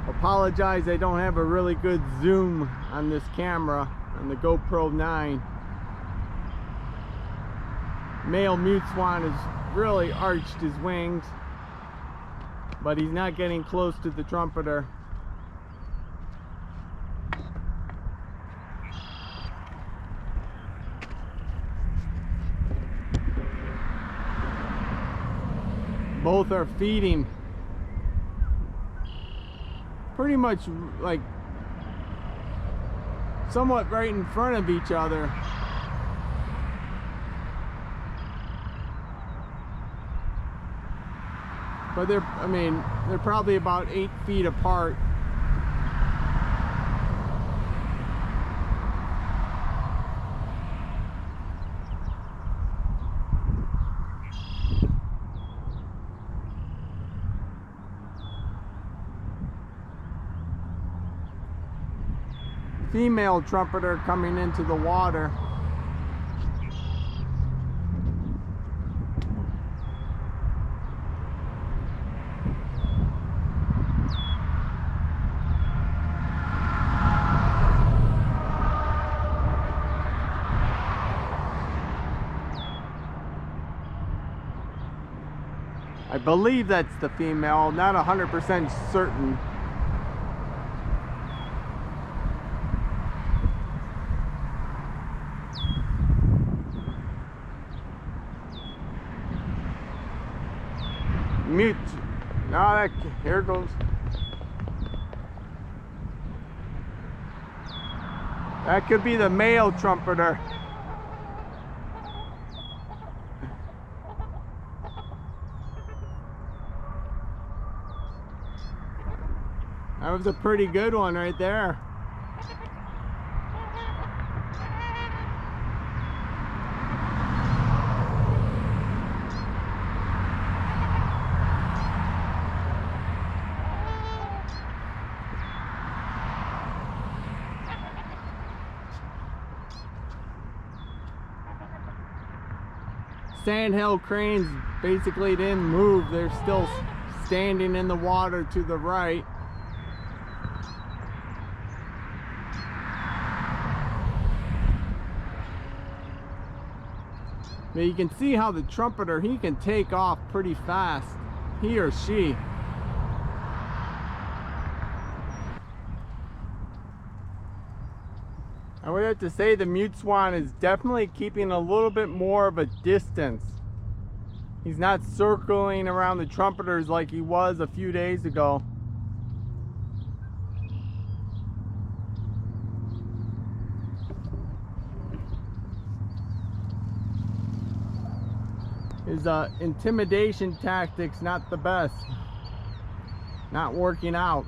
Apologize, I don't have a really good zoom on this camera, on the GoPro 9. Male Mute Swan has really arched his wings, but he's not getting close to the trumpeter. Both are feeding pretty much like somewhat right in front of each other. But they're probably about 8 feet apart. Female trumpeter coming into the water. I believe that's the female, not 100% certain. Mute. Now here it goes. That could be the male trumpeter. That was a pretty good one right there. Sandhill cranes basically didn't move. They're still standing in the water to the right. Now you can see how the trumpeter, he can take off pretty fast, he or she. I would have to say the Mute Swan is definitely keeping a little bit more of a distance. He's not circling around the trumpeters like he was a few days ago. His intimidation tactics not the best. Not working out.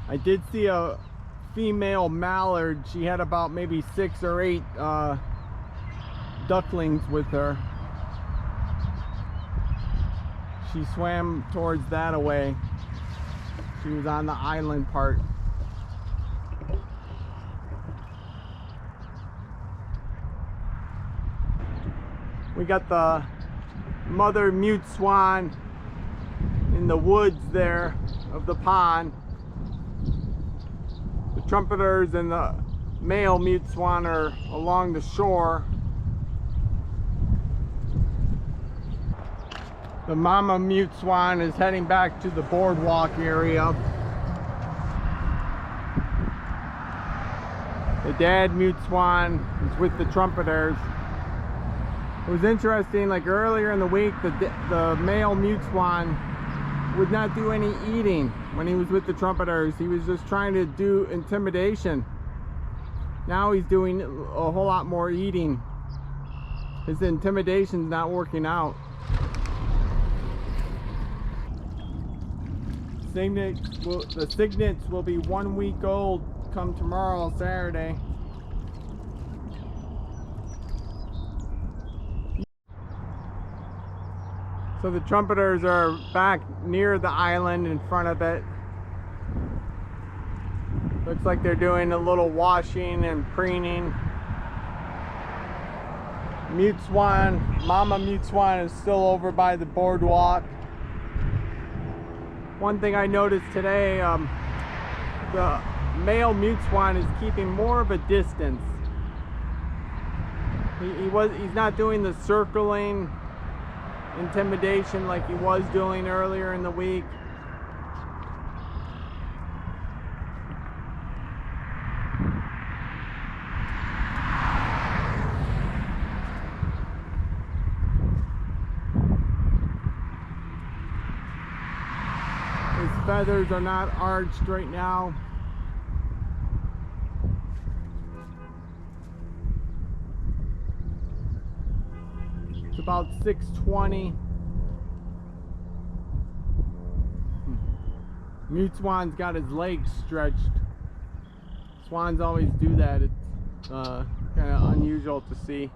I did see a female mallard. She had about maybe 6 or 8 ducklings with her. She swam towards that away. She was on the island part. We got the mother mute swan in the woods there of the pond. The trumpeters and the male mute swan are along the shore. The mama mute swan is heading back to the boardwalk area. The dad mute swan is with the trumpeters. It was interesting, like earlier in the week, the male mute swan would not do any eating when he was with the trumpeters. He was just trying to do intimidation. Now he's doing a whole lot more eating. His intimidation's not working out. The cygnets will be 1 week old come tomorrow, Saturday. So the trumpeters are back near the island in front of it. Looks like they're doing a little washing and preening. Mute swan, mama mute swan is still over by the boardwalk. One thing I noticed today, the male mute swan is keeping more of a distance. He's not doing the circling intimidation like he was doing earlier in the week. His feathers are not arched right now. It's about 6:20. Mute swan's got his legs stretched. Swans always do that. It's kind of unusual to see.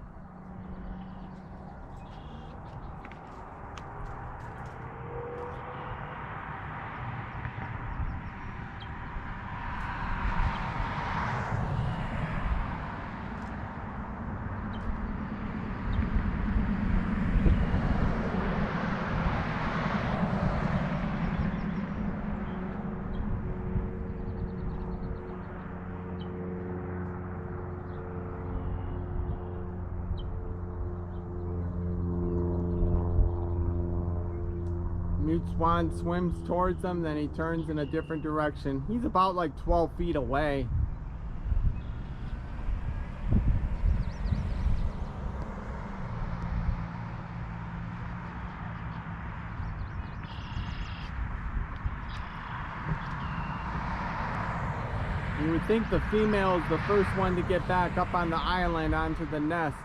Mute swan swims towards them, then he turns in a different direction. He's about like 12 feet away. You would think the female is the first one to get back up on the island onto the nest.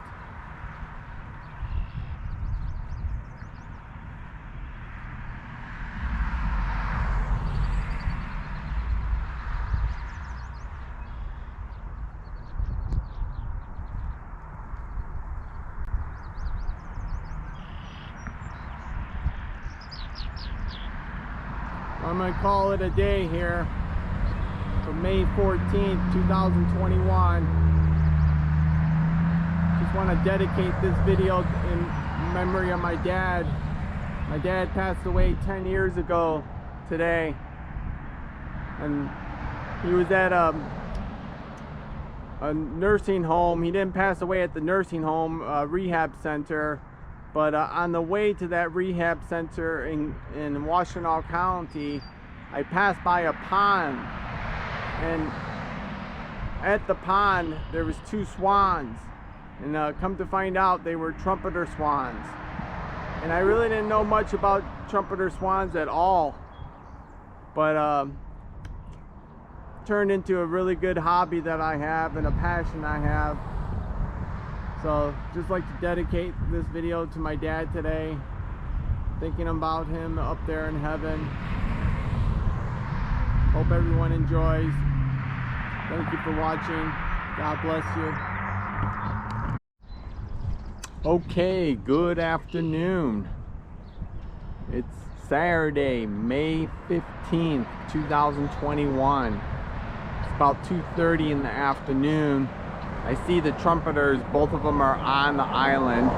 I'm going to call it a day here for May 14th, 2021. Just want to dedicate this video in memory of my dad. My dad passed away 10 years ago today. And he was at a nursing home. He didn't pass away at the nursing home, rehab center. But on the way to that rehab center in Washtenaw County, I passed by a pond, and at the pond there was 2 swans, and come to find out they were trumpeter swans. And I really didn't know much about trumpeter swans at all, but turned into a really good hobby that I have and a passion I have. So just like to dedicate this video to my dad today, thinking about him up there in heaven. Hope everyone enjoys. Thank you for watching. God bless you. Okay, good afternoon. It's Saturday, May 15th, 2021. It's about 2:30 in the afternoon. I see the trumpeters, both of them are on the island.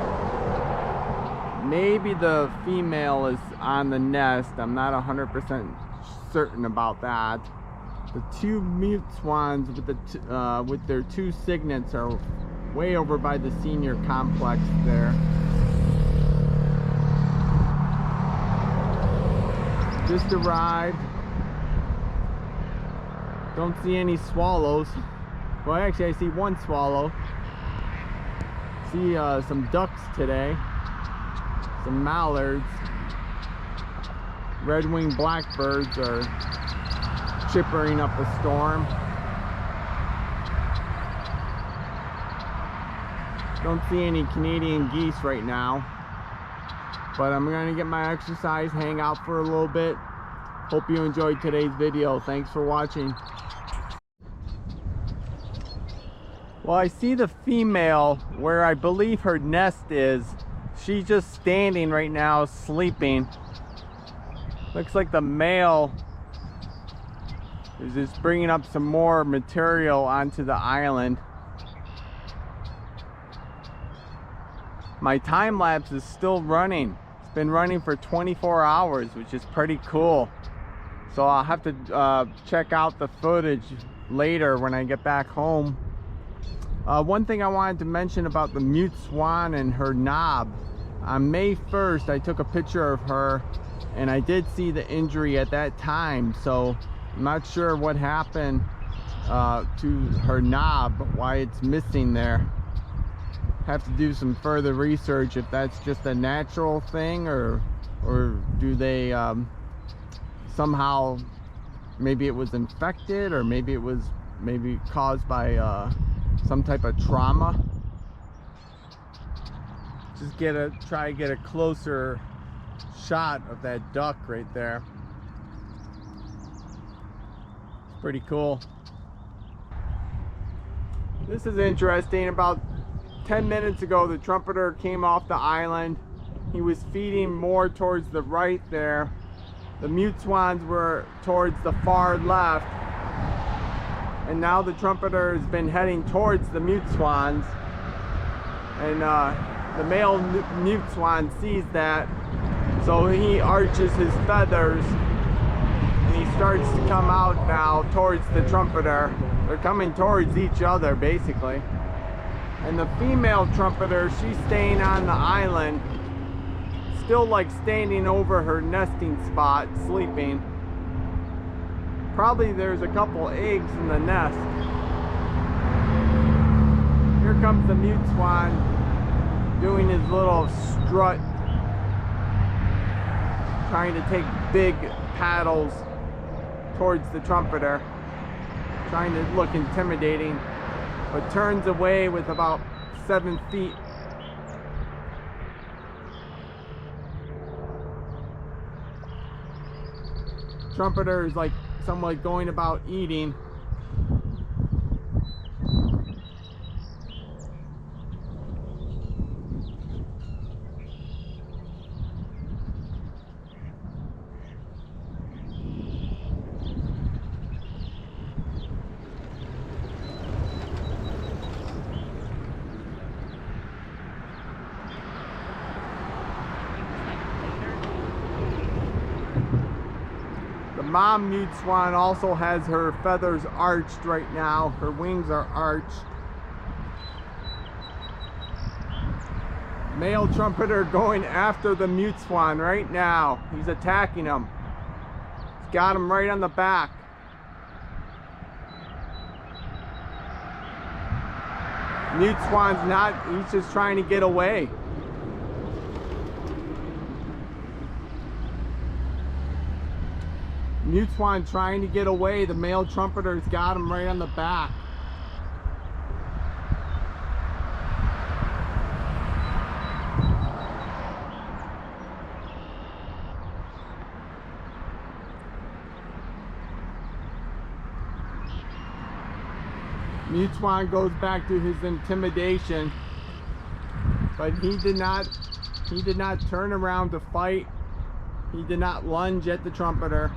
Maybe the female is on the nest. I'm not 100% certain about that. The two mute swans with their two cygnets are way over by the senior complex there. Just arrived. Don't see any swallows. Well, actually I see one swallow. See some ducks today. Some mallards. Red-winged blackbirds are chippering up a storm. Don't see any Canadian geese right now, but I'm gonna get my exercise, hang out for a little bit. Hope you enjoyed today's video. Thanks for watching. Well, I see the female where I believe her nest is. She's just standing right now, sleeping. Looks like the male is just bringing up some more material onto the island. My time lapse is still running. It's been running for 24 hours, which is pretty cool. So I'll have to check out the footage later when I get back home. One thing I wanted to mention about the mute swan and her knob. On May 1st, I took a picture of her, and I did see the injury at that time. So I'm not sure what happened to her knob, why it's missing there. Have to do some further research if that's just a natural thing, or do they somehow, maybe it was infected, or maybe it was caused by some type of trauma. Just try to get a closer shot of that duck right there. It's pretty cool. This is interesting. About 10 minutes ago, the trumpeter came off the island. He was feeding more towards the right there. The mute swans were towards the far left. And now the trumpeter has been heading towards the mute swans. And the male mute swan sees that. So he arches his feathers. And he starts to come out now towards the trumpeter. They're coming towards each other, basically. And the female trumpeter, she's staying on the island, still like standing over her nesting spot, sleeping. Probably there's a couple eggs in the nest. Here comes the mute swan doing his little strut, trying to take big paddles towards the trumpeter, trying to look intimidating, but turns away with about 7 feet. Trumpeter is like somewhat going about eating. The mom mute swan also has her feathers arched right now. Her wings are arched. Male trumpeter going after the mute swan right now. He's attacking him. He's got him right on the back. Mute Swan's not, he's just trying to get away. Mute Swan trying to get away. The male trumpeter's got him right on the back. Mute Swan goes back to his intimidation, but he did not turn around to fight. He did not lunge at the trumpeter.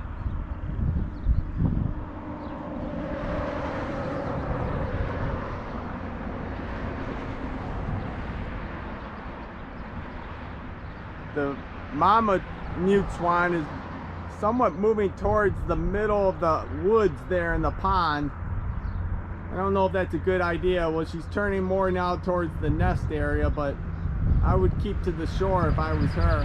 The mama Mute Swan is somewhat moving towards the middle of the woods there in the pond. I don't know if that's a good idea. Well, she's turning more now towards the nest area, but I would keep to the shore if I was her.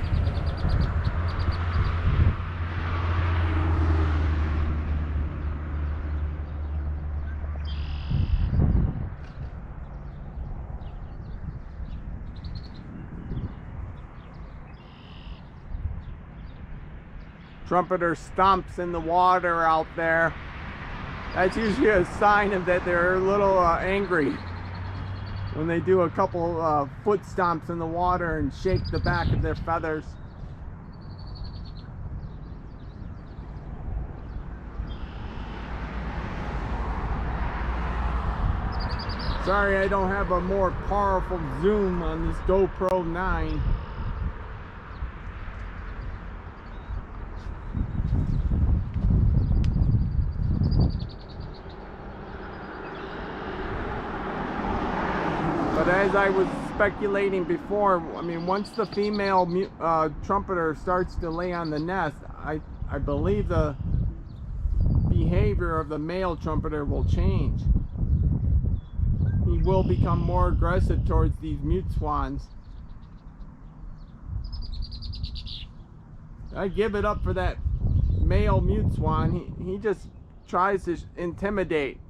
Trumpeter stomps in the water out there. That's usually a sign of that they're a little angry when they do a couple foot stomps in the water and shake the back of their feathers. Sorry I don't have a more powerful zoom on this GoPro 9. But as I was speculating before, I mean, once the female trumpeter starts to lay on the nest, I believe the behavior of the male trumpeter will change. He will become more aggressive towards these mute swans. I give it up for that male mute swan. He just tries to intimidate.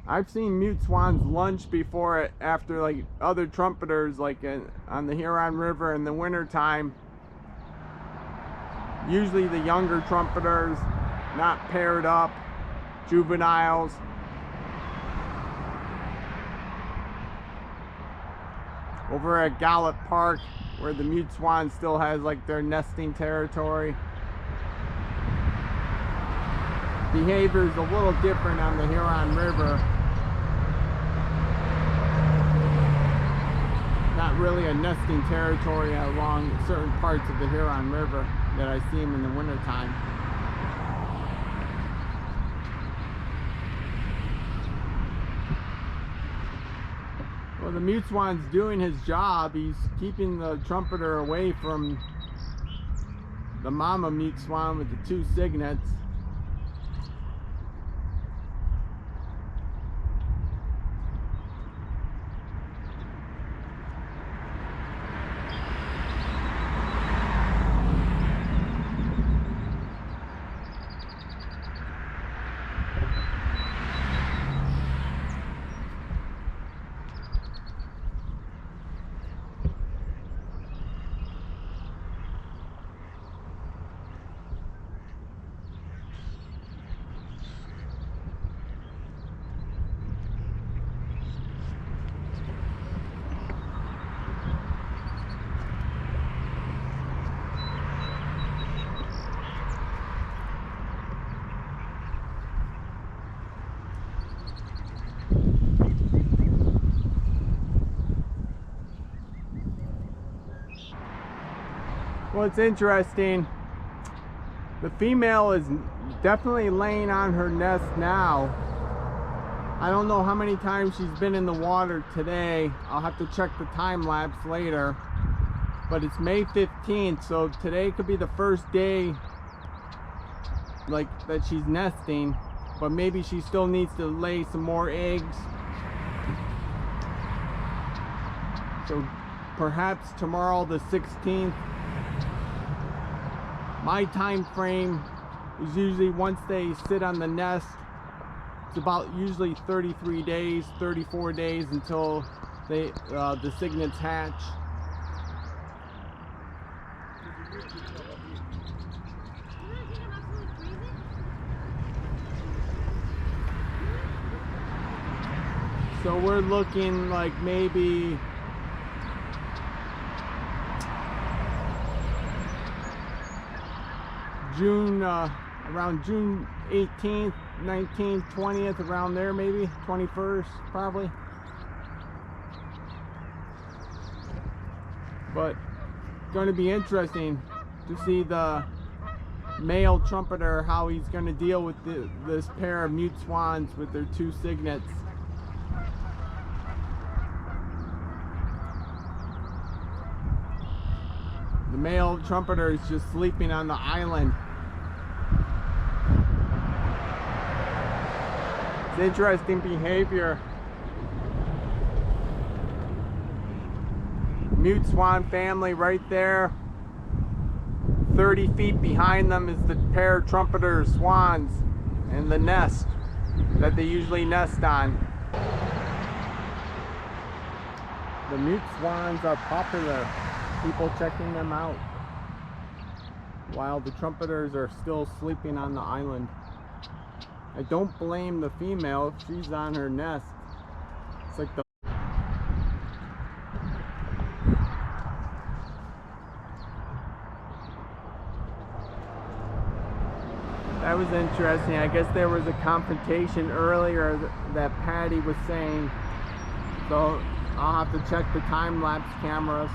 I've seen mute swans lunge before after like other trumpeters, like on the Huron River in the winter time. Usually the younger trumpeters, not paired up, juveniles. Over at Gallup Park, where the mute swan still has like their nesting territory. Behavior is a little different on the Huron River. Not really a nesting territory along certain parts of the Huron River that I see them in the wintertime. Well, the mute swan's doing his job. He's keeping the trumpeter away from the mama mute swan with the two cygnets. Well, it's interesting. The female is definitely laying on her nest now. I don't know how many times she's been in the water today. I'll have to check the time lapse later. But it's May 15th, so today could be the first day like that she's nesting. But maybe she still needs to lay some more eggs. So perhaps tomorrow, the 16th. My time frame is usually once they sit on the nest It's about usually 33 days, 34 days until the cygnets hatch. So we're looking like maybe June, around June 18th, 19th, 20th, around there maybe, 21st probably. But going to be interesting to see the male trumpeter, how he's going to deal with this pair of mute swans with their two cygnets. The male trumpeter is just sleeping on the island. It's interesting behavior. Mute swan family right there. 30 feet behind them is the pair of trumpeter swans and the nest that they usually nest on. The mute swans are popular. People checking them out while the trumpeters are still sleeping on the island. I don't blame the female if she's on her nest. It's like the that was interesting. I guess there was a confrontation earlier that Patty was saying, so I'll have to check the time-lapse cameras.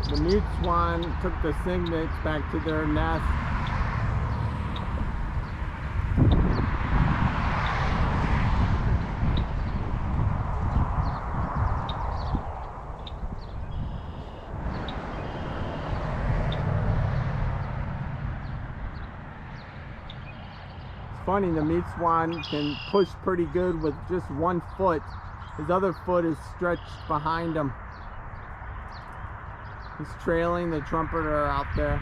The mute swan took the cygnets back to their nest. It's funny, the mute swan can push pretty good with just one foot. His other foot is stretched behind him. He's trailing the trumpeter out there.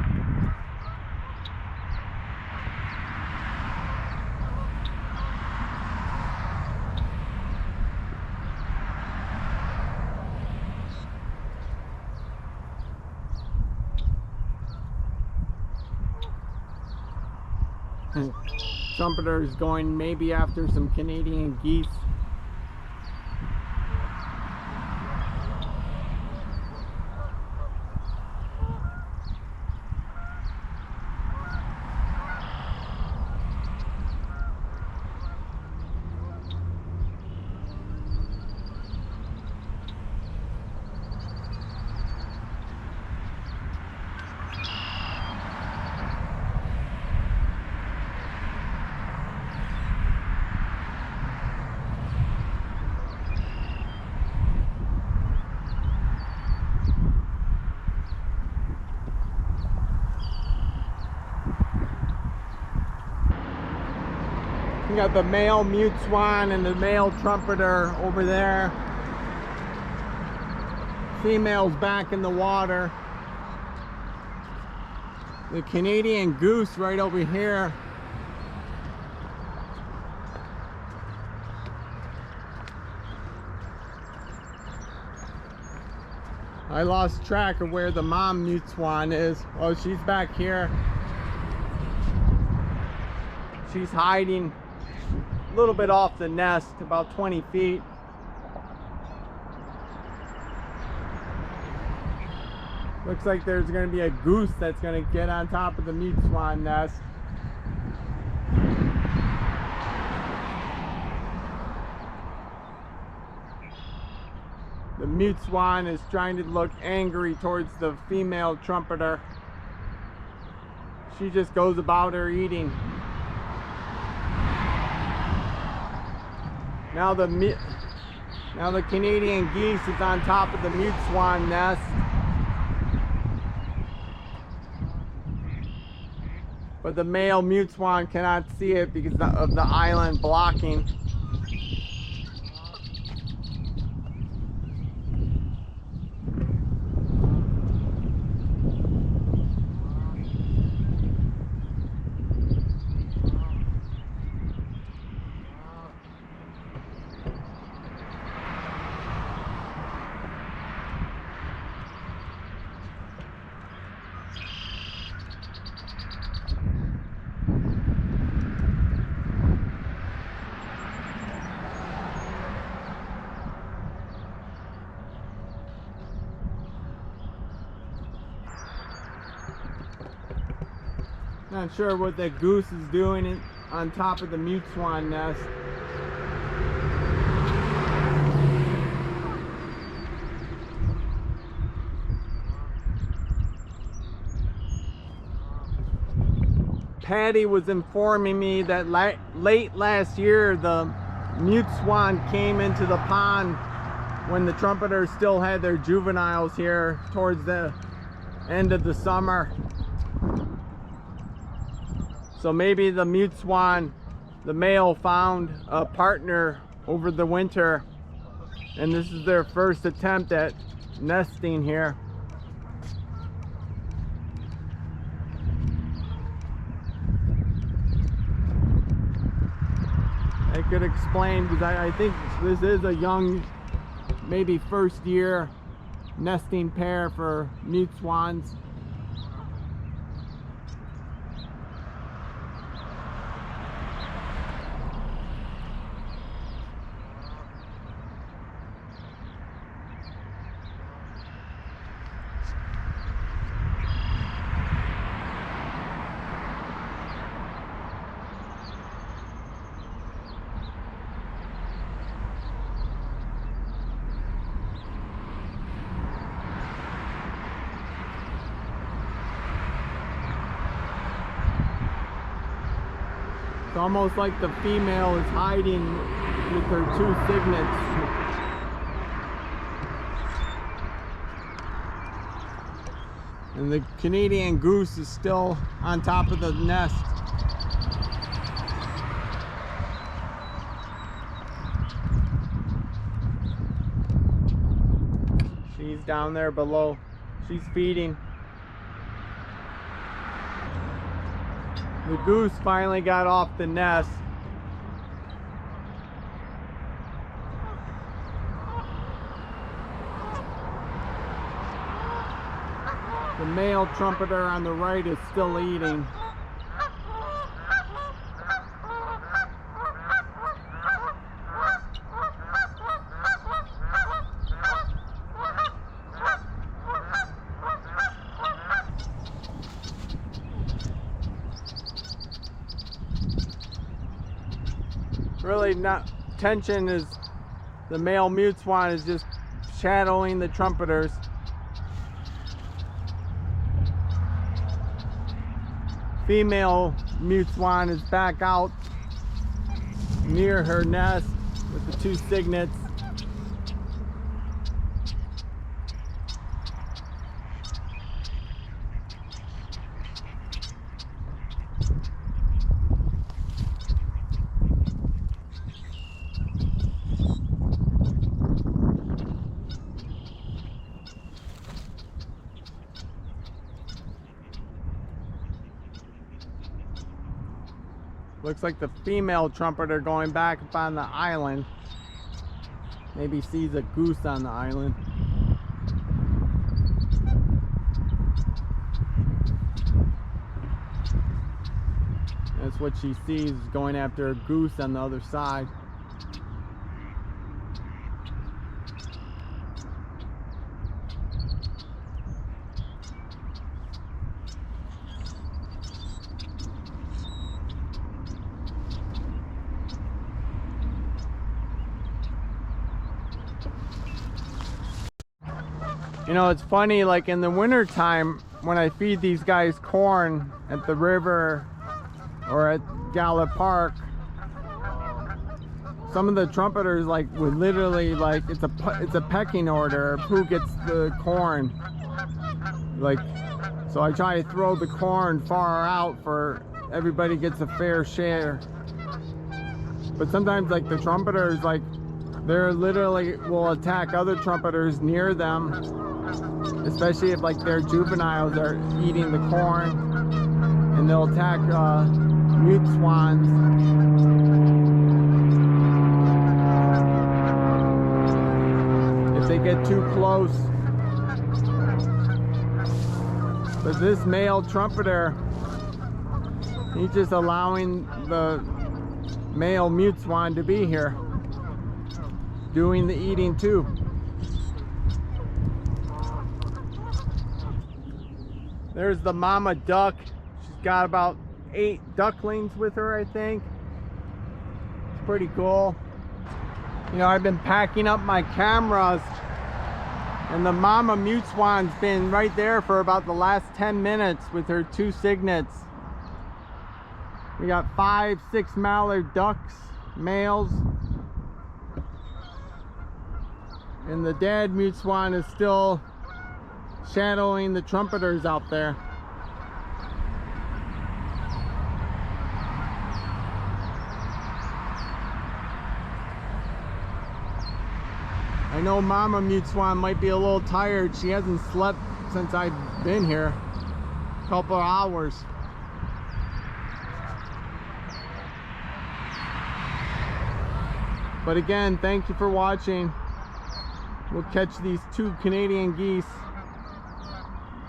Trumpeter is going maybe after some Canadian geese. You got the male mute swan and the male trumpeter over there. Female's back in the water. The Canadian goose right over here. I lost track of where the mom mute swan is. Oh, she's back here. She's hiding a little bit off the nest, about 20 feet. Looks like there's going to be a goose that's going to get on top of the mute swan nest. The mute swan is trying to look angry towards the female trumpeter. She just goes about her eating. Now the Canadian geese is on top of the mute swan nest. But the male mute swan cannot see it because of the island blocking. Not sure what that goose is doing on top of the mute swan nest. Patty was informing me that late last year the mute swan came into the pond when the trumpeters still had their juveniles here towards the end of the summer. So maybe the mute swan, the male, found a partner over the winter, and this is their first attempt at nesting here. I could explain, because I think this is a young, maybe first year nesting pair for mute swans. It's almost like the female is hiding with her two cygnets. And the Canadian goose is still on top of the nest. She's down there below. She's feeding. The goose finally got off the nest. The male trumpeter on the right is still eating. Really not tension is the male mute swan is just shadowing the trumpeters. Female mute swan is back out near her nest with the two cygnets. Looks like the female trumpeter going back up on the island. Maybe sees a goose on the island. That's what she sees, going after a goose on the other side. You know, it's funny, like in the winter time when I feed these guys corn at the river or at Gallup Park, some of the trumpeters like would literally, like, it's a pecking order of who gets the corn. Like, so I try to throw the corn far out for everybody gets a fair share. But sometimes, like, the trumpeters, like, they're literally will attack other trumpeters near them, especially if, like, their juveniles are eating the corn, and they'll attack mute swans. If they get too close. But this male trumpeter, he's just allowing the male mute swan to be here, doing the eating too. There's the mama duck. She's got about 8 ducklings with her, I think. It's pretty cool. You know, I've been packing up my cameras, and the mama mute swan's been right there for about the last 10 minutes with her 2 cygnets. We got 5, 6 mallard ducks, males. And the dad mute swan is still shadowing the trumpeters out there. I know mama mute swan might be a little tired. She hasn't slept since I've been here. A couple of hours. But again, thank you for watching. We'll catch these 2 Canadian geese.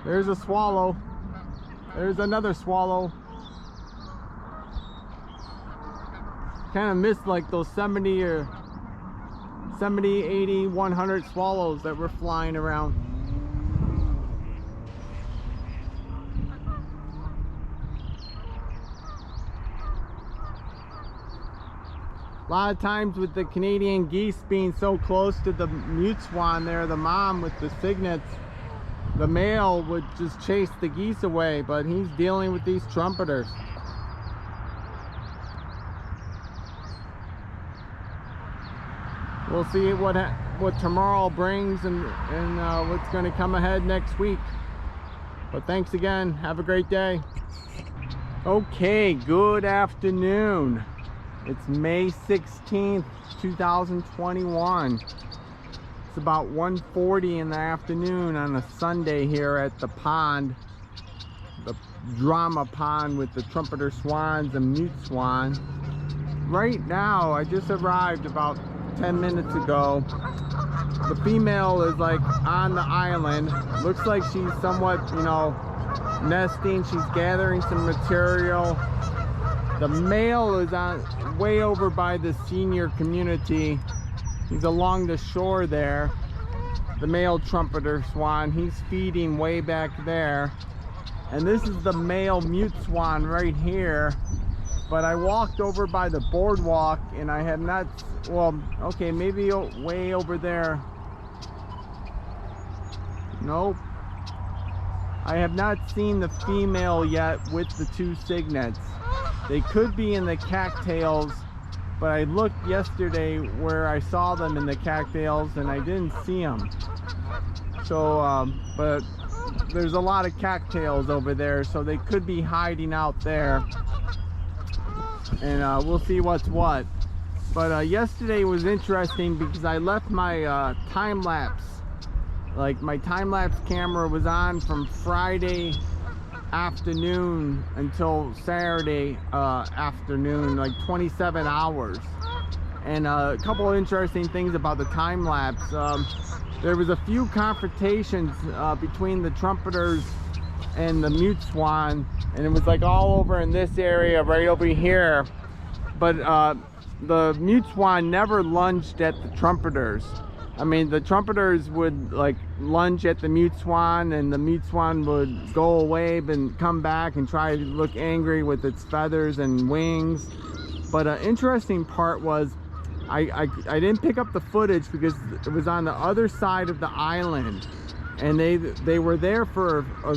There's a swallow. There's another swallow. Kind of missed like those 70 or 70, 80, 100 swallows that were flying around. A lot of times with the Canadian geese being so close to the mute swan there, the mom with the cygnets, the male would just chase the geese away, but he's dealing with these trumpeters. We'll see what tomorrow brings and what's going to come ahead next week. But thanks again. Have a great day. Okay, good afternoon. It's May 16th, 2021. It's about 1:40 in the afternoon on a Sunday here at the pond, the drama pond with the trumpeter swans and mute swan. Right now, I just arrived about 10 minutes ago. The female is like on the island. Looks like she's somewhat, you know, nesting. She's gathering some material. The male is on way over by the senior community. He's along the shore there. The male trumpeter swan, he's feeding way back there. And this is the male mute swan right here. But I walked over by the boardwalk and I have not, well, okay, maybe way over there. Nope. I have not seen the female yet with the 2 cygnets. They could be in the cattails, but I looked yesterday where I saw them in the cattails and I didn't see them. So, but there's a lot of cattails over there, so they could be hiding out there. And we'll see what's what. But yesterday was interesting because I left my time-lapse. Like, my time-lapse camera was on from Friday afternoon until Saturday afternoon, like 27 hours. And a couple of interesting things about the time-lapse. There was a few confrontations between the trumpeters and the mute swan, and it was like all over in this area right over here. But the mute swan never lunged at the trumpeters. I mean, the trumpeters would like lunge at the mute swan, and the mute swan would go away and come back and try to look angry with its feathers and wings. But an interesting part was I didn't pick up the footage because it was on the other side of the island, and they were there for a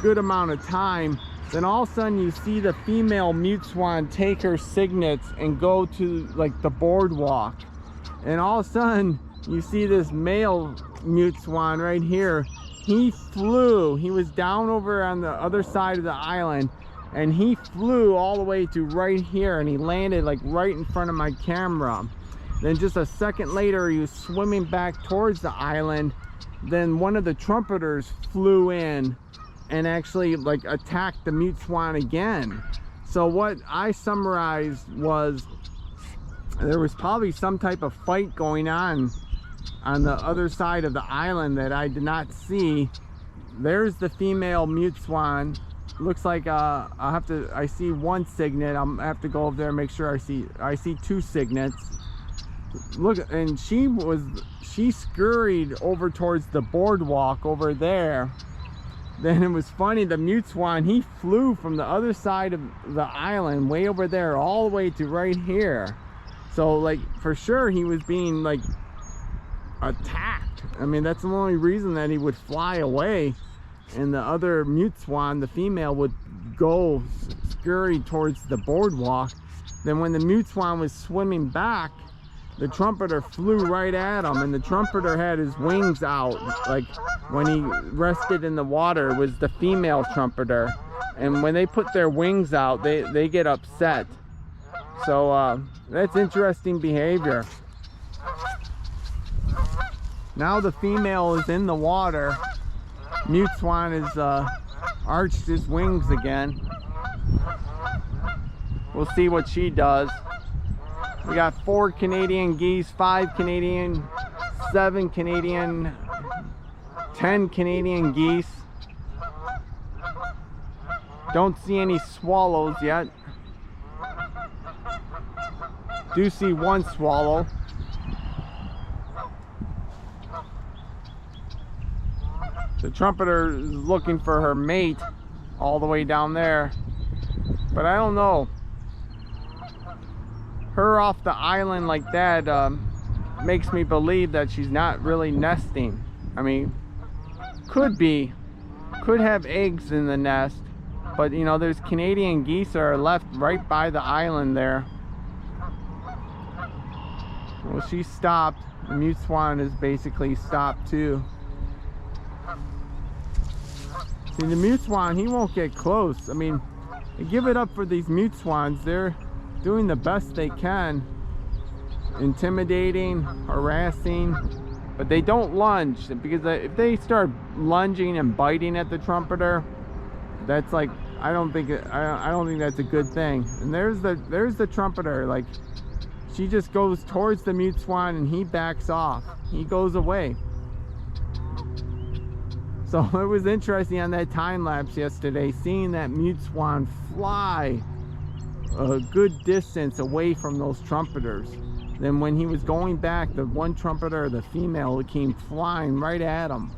good amount of time. Then all of a sudden you see the female mute swan take her cygnets and go to like the boardwalk, and all of a sudden you see this male mute swan right here. He flew, he was down over on the other side of the island, and he flew all the way to right here, and he landed like right in front of my camera. Then just a second later he was swimming back towards the island. Then one of the trumpeters flew in and actually like attacked the mute swan again. So what I summarized was there was probably some type of fight going on the other side of the island that I did not see. There's the female mute swan. Looks like I see one cygnet. I have to go over there and make sure I see two cygnets. Look, and she scurried over towards the boardwalk over there. Then it was funny, the mute swan, he flew from the other side of the island way over there all the way to right here. So like for sure he was being like attacked. I mean, that's the only reason that he would fly away, and the other mute swan, the female, would go scurry towards the boardwalk. Then when the mute swan was swimming back, the trumpeter flew right at him, and the trumpeter had his wings out. Like when he rested in the water, it was the female trumpeter, and when they put their wings out, they get upset. So that's interesting behavior. Now the female is in the water. Mute swan has arched his wings again. We'll see what she does. We got 4 Canadian geese, 5 Canadian, 7 Canadian, 10 Canadian geese. Don't see any swallows yet. Do see one swallow. The trumpeter is looking for her mate all the way down there, but I don't know. Her off the island like that makes me believe that she's not really nesting. I mean, could have eggs in the nest, but you know, there's Canadian geese that are left right by the island there. Well, she stopped. The mute swan is basically stopped too. See, the mute swan, he won't get close. I mean, give it up for these mute swans. They're doing the best they can, intimidating, harassing, but they don't lunge, because if they start lunging and biting at the trumpeter, that's like, I don't think that's a good thing. And there's the trumpeter. Like, she just goes towards the mute swan and he backs off. He goes away. So it was interesting on that time lapse yesterday, seeing that mute swan fly a good distance away from those trumpeters. Then when he was going back, the one trumpeter, the female, came flying right at him.